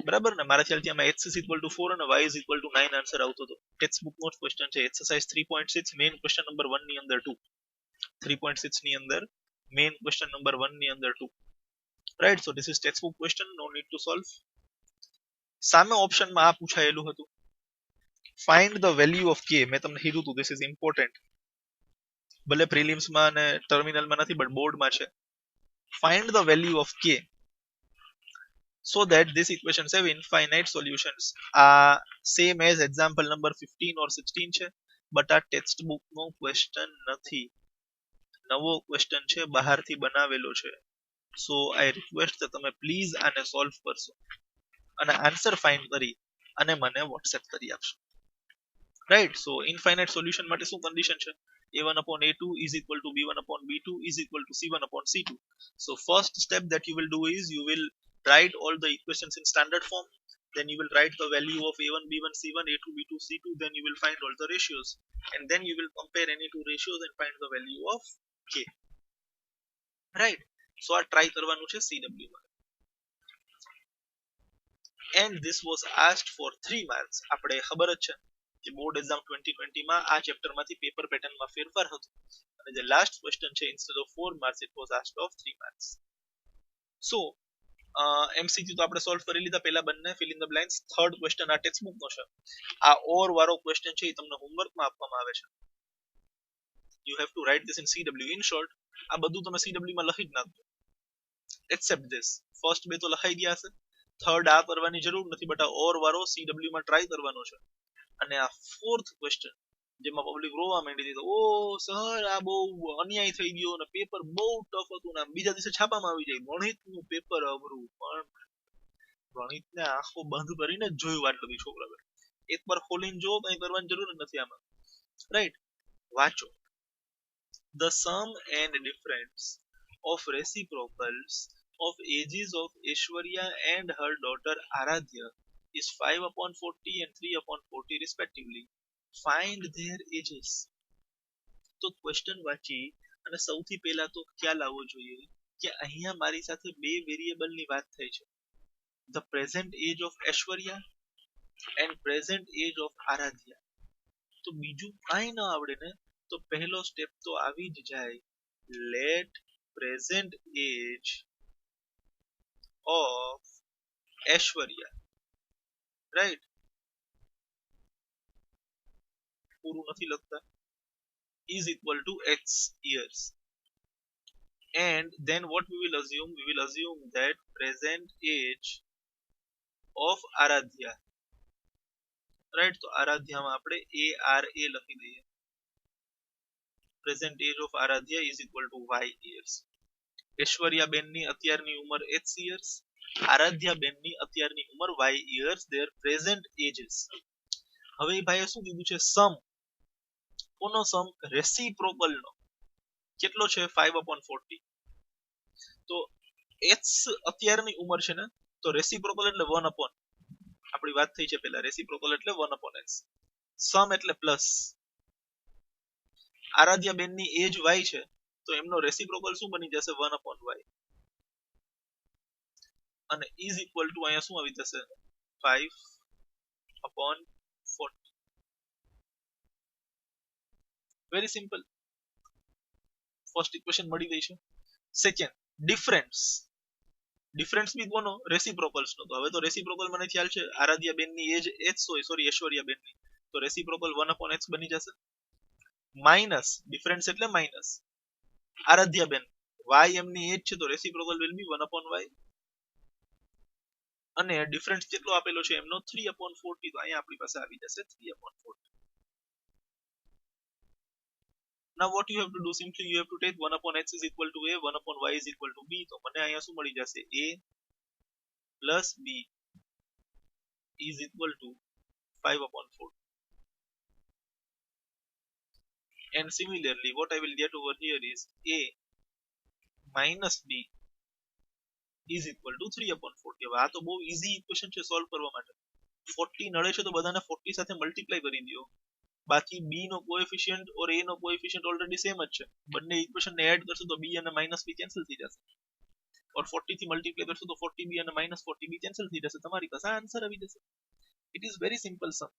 બરાબર ને? મારા ખ્યાલથી આમાં x is equal to 4 અને y is equal to 9 answer આવતો હતો. ટેક્સ્ટબુક નો જ ક્વેશ્ચન છે. એક્સરસાઇઝ 3.6 મેઇન ક્વેશ્ચન નંબર 1 ની અંદર 2, 3.6 ની અંદર મેઇન ક્વેશ્ચન નંબર 1 ની અંદર 2. Right? So this is textbook question, no need to solve. સામે ઓપ્શનમાં આ પૂછાયેલું હતું, find the value of k. મેં તમને કીધું હતું ધીસ ઇઝ ઇમ્પોર્ટન્ટ. ભલે પ્રિલિમ્સમાં અને ટર્મિનલમાં નથી બટ બોર્ડમાં છે. Find the value of k. so that these equations have infinite solutions. Same as example number 15 or 16 છે but આ ટેક્સ્ટ બુક નો ક્વેશ્ચન નથી, નવો ક્વેશ્ચન છે, બહારથી બનાવેલો છે. સો આઈ રિક્વેસ્ટ કે તમે પ્લીઝ આને સોલ્વ કરશો અને આન્સર ફાઇન્ડ કરી અને મને વોટ્સએપ કરી આપશો. રાઈટ. સો ઇનફાઇનાઇટ સોલ્યુશન માટે શું કન્ડિશન છે? a1 upon a2 is equal to b1 upon b2 is equal to c1 upon c2. So first step that you will do is you will write all the equations in standard form. Then you will write the value of a1 b1 c1 a2 b2 c2. Then you will find all the ratios and then you will compare any two ratios and find the value of k. Right. So આ try કરવાનું છે CW માં. And this was asked for 3 marks. આપણે ખબર જ છે કે board exam 2020 માં આ ચેપ્ટર માંથી પેપર પેટર્નમાં ફેરફાર હતો અને જે લાસ્ટ ક્વેશ્ચન છે instead of 4 marks it was asked of 3 marks. So MCQ તો આપણે સોલ્વ કરી લીધા પહેલા બંને fill in the blanks. Third question આ ટેક્સ્ટ બુક નો છે. આ ઓર વાળો ક્વેશ્ચન છે એ તમને હોમવર્કમાં આપવામાં આવે છે. You have to write this in CW. In short આ બધું તમે CW માં લખી જ નાખજો except this. ફર્સ્ટ બે તો લખાઈ ગયા હશે, થર્ડ આ કરવાની જરૂર નથી બટ આ ઓર વાળો CW માં ટ્રાય કરવાનો છે. અને આ ફોર્થ ક્વેશ્ચન જેમાં પબ્લિક રોવા માંડી હતી, ઓ સર આ બહુ અન્યાય થઈ ગયો અને પેપર બહુ ટફ હતું ને બીજા દિવસે છાપામાં આવી જાય ગણિતનું પેપર અઘરું. પણ ગણિતને આંખો બંધ કરીને જ જોયું આટલું બી છોકરા એકવાર ખોલીને જો કઈ કરવાની જરૂર નથી આમાં. રાઈટ. વાંચો. The sum and difference of reciprocals of ages of Aishwarya and her daughter Aradhya is 5 upon 40 and 3 upon 40 respectively. Find their ages. તો ક્વેશ્ચન વાંચી અને સૌથી પહેલા તો ખ્યાલ આવવો જોઈએ કે અહીંયા મારી સાથે બે વેરિયેબલ ની વાત થઈ છે, the present age of Aishwarya and present age of Aradhya. તો બીજું કાંઈ ન આવડે ને તો પહેલો સ્ટેપ તો આવી જ જાય, let present age of Aishwarya, right? પૂરું નથી લખતા, is equal to x years. And then what we will assume? We will assume that present age of Aradhya, right? તો આરાધ્યામાં આપણે ARA લખી દઈએ. present age of Aradhya is equal to y years. Aishwarya બેનની અત્યારની ઉંમર x years, Aaradhya બેનની અત્યારની ઉંમર y years, their present ages. હવે ભાઈએ શું કીધું છે? સમ. કોનો સમ? રેસિપ્રોકલ નો. કેટલો છે? 5 upon 40. તો x અત્યારની ઉંમર છે ને તો રેસિપ્રોકલ એટલે 1 upon, આપણી વાત થઈ છે પહેલા, રેસિપ્રોકલ એટલે 1 upon x. સમ એટલે પ્લસ. આરાધ્યા બેનની એજ y છે તો એમનો રેસિપ્રોકલ શું બની જશે? 1 upon y. અને is equal to અહીંયા શું આવી જશે? 5 upon 40. Very simple. First equation મળી ગઈ છે. Second, difference. ડિફરન્સ બી કોનો? રેસિપ્રોકલ્સ નો. તો હવે તો રેસિપ્રોકલ મને ખ્યાલ છે, આરાધ્યા બેનની એજ x હોય, સોરી ઐશ્વર્યા બેનની, તો રેસિપ્રોકલ 1 upon x બની જશે. માઇનસ, ડિફરન્સ એટલે માઇનસ, આરાધ્યા બેન y એમની એજ છે તો reciprocal will be 1 upon y. અને ડિફરન્સ કેટલો આપેલો છે એમનો? 3 upon 40. તો અહીંયા આપણી પાસે આવી જશે 3 upon 40. Now what you have to do? Simply you have to take 1 upon x is equal to a, 1 upon y is equal to b. તો મને અહીંયા શું મળી જશે? a plus b is equal to 5 upon 40. And similarly what I will get over here is a minus b is equal to 3 upon 40. હવે આ તો બહુ ઈઝી ઇક્વેશન છે સોલ્વ કરવા માટે. 40 નડે છે તો બધાને 40 સાથે મલ્ટીપ્લાય કરી દો. બાકી b નો કોએફિશિયન્ટ ઓર a નો કોએફિશિયન્ટ ઓલરેડી સેમ જ છે. બંને ઇક્વેશન ને એડ કરશો તો b અને -b કેન્સલ થઈ જશે. ઓર 40 થી મલ્ટીપ્લાય કરશો તો 40b અને -40b કેન્સલ થઈ જશે. તમારી પાસે આન્સર આવી જશે. It is very simple sum.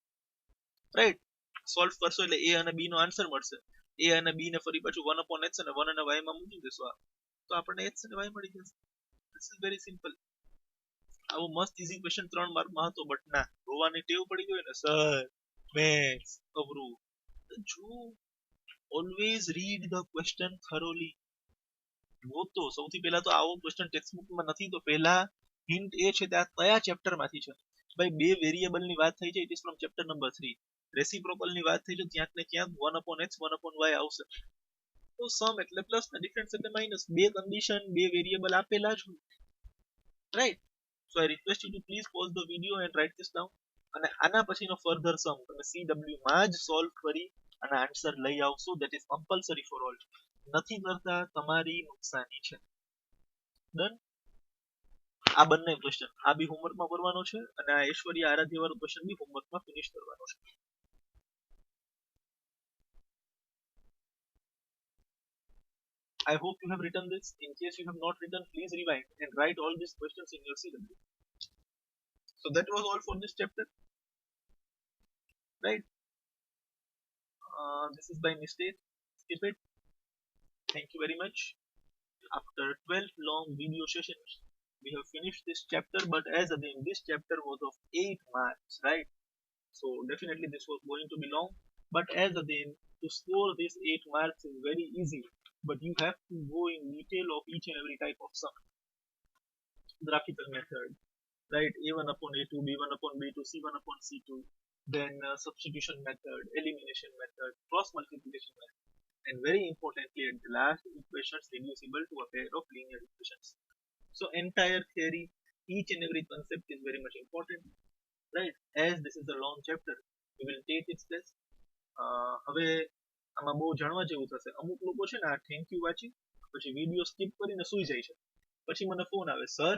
Right. Solve કરશો એટલે a અને b નો આન્સર મળશે. a અને b ને ફરી પાછું 1 upon x અને 1 અને y માં મૂકી દેશો તો આપણને x અને y મળી જશે. This is very simple. આવો મસ્ત ઈઝી ક્વેશ્ચન 3 માર્ક માં હતો બટ ના, રોવાની ટેવ પડી ગઈ ને સર મેથ્સ અઘરું. જો always read the question thoroughly. તો સૌથી પહેલા તો આવો ક્વેશ્ચન ટેક્સ્ટ બુકમાં નથી તો પહેલા હિન્ટ એ છે કે આ કયા ચેપ્ટર માંથી છે. ભાઈ બે વેરિયેબલ ની વાત થઈ છે, it is from chapter number 3. Reciprocal ની વાત થઈ છે, ક્યાંક ને ક્યાંક 1/x 1/y આવશે. તો સમ એટલે પ્લસ ને ડિફરન્સ એટલે માઇનસ. બે કન્ડિશન બે વેરિયેબલ આપેલા જ હોય, right. So I request you to please pause the video and write this down. અને આના પછીનો ફર્ધર સમ તમે CW માં જ સોલ્વ કરી અને આન્સર લઈ આવશો. That is compulsory for all. નથી કરતા તમારી નુકસાની છે. ડન. આ બંને ક્વેશ્ચન આ બી હોમવર્કમાં કરવાનો છે અને આ ઐશ્વર્યા આરાધ્ય વાળો ક્વેશ્ચન બી હોમવર્કમાં ફિનિશ કરવાનો છે. I hope you have written this. In case you have not written, please rewind and write all these questions in your CW. So that was all for this chapter, right? This is by mistake. Skip it. Thank you very much. After 12 long video sessions, we have finished this chapter. But as again, this chapter was of 8 marks, right? So definitely this was going to be long. But as again, to score these 8 marks is very easy. But you have to go in detail of each and every type of sum. Graphical method, right? A1 upon A2, B1 upon B2, C1 upon C2, then substitution method, elimination method, cross multiplication method, and very importantly at the last, equations reducible to a pair of linear equations. So entire theory, each and every concept is very much important, right? As this is a long chapter, we will take its place. હવે આમાં બહુ જાણવા જેવું થશે. અમુક લોકો છે ને આ થેન્ક યુ વાંચી પછી વિડીયો સ્કીપ કરીને સૂઈ જાય છે. પછી મને ફોન આવે, સર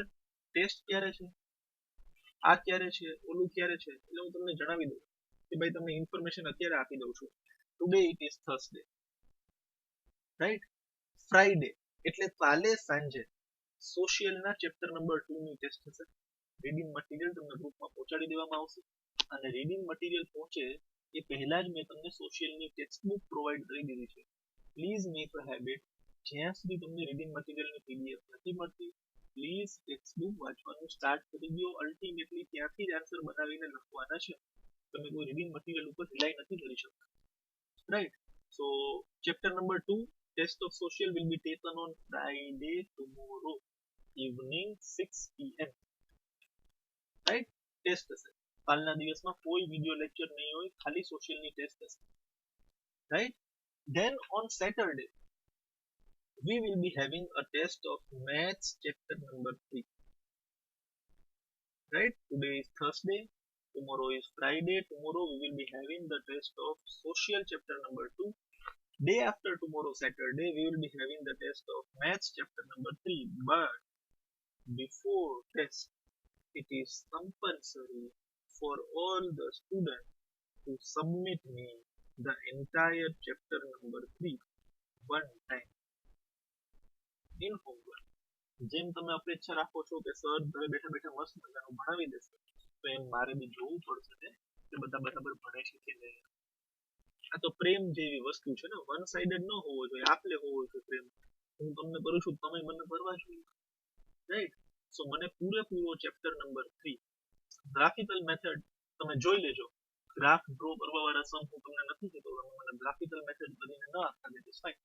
ટેસ્ટ ક્યારે છે, આ ક્યારે છે, ઓલું ક્યારે છે. એટલે હું તમને જણાવી દઉં કે ભાઈ તમને ઇન્ફોર્મેશન અત્યારે આપી દઉં છું. Today it is Thursday, right. Friday એટલે કાલે સાંજે સોશિયલના ચેપ્ટર નંબર 2 ની ટેસ્ટ થશે. રીડિંગ મટીરિયલ તમને ગ્રુપમાં પહોંચાડી દેવામાં આવશે અને રીડિંગ મટીરિયલ પહોંચે એ પહેલા જ મેં તમને સોશિયલની ટેક્સ્ટબુક પ્રોવાઈડ કરી દીધી છે. પ્લીઝ મેક અ હેબિટ, જ્યાં સુધી તમને રીડિંગ મટીરિયલની PDF નથી મળતી, પ્લીઝ ટેક્સ્ટબુક વાંચવાનું સ્ટાર્ટ કરી દો. અલ્ટિમેટલી ત્યાંથી જ આન્સર બનાવીને લખવાના છે. તમે કોઈ રીડિંગ મટીરિયલ ઉપર રિલાય નથી કરી શકતા, right. So chapter number 2 test of social will be taken on Friday tomorrow evening 6 PM, right. Test હશે કાલના દિવસમાં કોઈ વિડિયો લેક્ચર નહીં હોય, ખાલી સોશિયલની ટેસ્ટ હશે, right. Then on Saturday we will be having a test of maths chapter number 3, right. Today is Thursday, tomorrow is Friday. Tomorrow we will be having the test of social chapter number 2. Day after tomorrow, Saturday, we will be having the test of maths chapter number 3. But before test, it is compulsory for all the students to submit me the entire chapter number 3 one time in homework. જેમ તમે અપેક્ષા રાખો છો કે sir ઘરે બેઠા બેઠા મસ્ત મજાનું ભણાવી દેશે, તો એમ મારે બી જોવું પડશે ને કે બધા બરાબર ભણે છે કે નહીં. આ તો પ્રેમ જેવી વસ્તુ છે ને, વન સાઇડેડ ન હોવો જોઈએ, આપલે હોવો જોઈએ પ્રેમ. હું તમને કરું છું, તમે મને કરવા જોઈએ, રાઈટ. સો મને પૂરેપૂરો ચેપ્ટર નંબર 3 ગ્રાફિકલ મેથડ તમે જોઈ લેજો. ગ્રાફ ડ્રો કરવા વાળા સમ હું તમને નથી કહેતો, તમે મને ગ્રાફિકલ મેથડ કરીને ન આપતા, દેટ ઇઝ ફાઇન.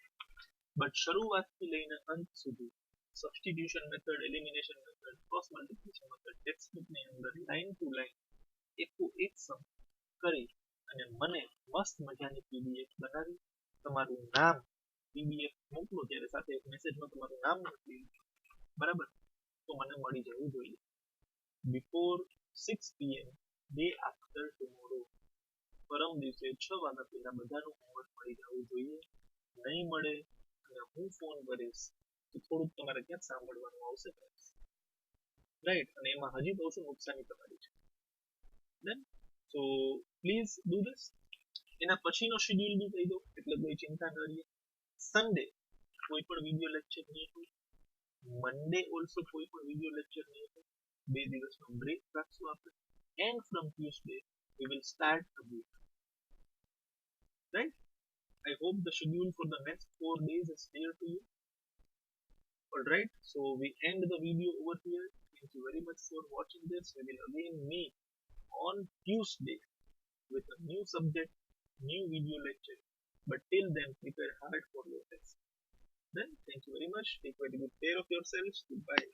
બટ શરૂઆતથી લઈને અંત સુધી substitution method, elimination method, cross multiplication method ટેક્સ્ટબુકની અંદર લાઈન ટુ લાઈન એકો એક સમ કરી અને મને મસ્ત મજાની PDF બનાવી તમારું નામ PDF મોકલો ત્યારે સાથે એક મેસેજમાં તમારું નામ મોકલી, બરાબર. તો મને મળી જવું જોઈએ before 6 PM day after tomorrow. પરમ દિવસે 6 વાગ્યા પહેલા બધાનું હોમવર્ક મળી જવું જોઈએ. નહીં મળે અને હું ફોન કરીશ તો થોડુંક તમારે ક્યાંક સાંભળવાનું આવશે, રાઈટ. અને એમાં હજી બહુ શું નુકસાની તમારી છે. દેન સો પ્લીઝ ડુ ધીસ. એના પછીનો શેડ્યુલ બી કહી દો એટલે કોઈ ચિંતા ન રહીએ. સન્ડે કોઈ પણ વિડિયો લેક્ચર નહીં હોય, મંડે ઓલસો કોઈ પણ વિડિયો લેક્ચર નહીં હોય. 2 દિવસનો બ્રેક રાખશું આપણે. And from Tuesday we will start a week, right. I hope the schedule for the next 4 days is clear to you. Alright, so we end the video over here. Thank you very much for watching this. We will again meet on Tuesday with a new subject, new video lecture. But till then, prepare hard for your test. Then, thank you very much. Take very good care of yourselves. Goodbye.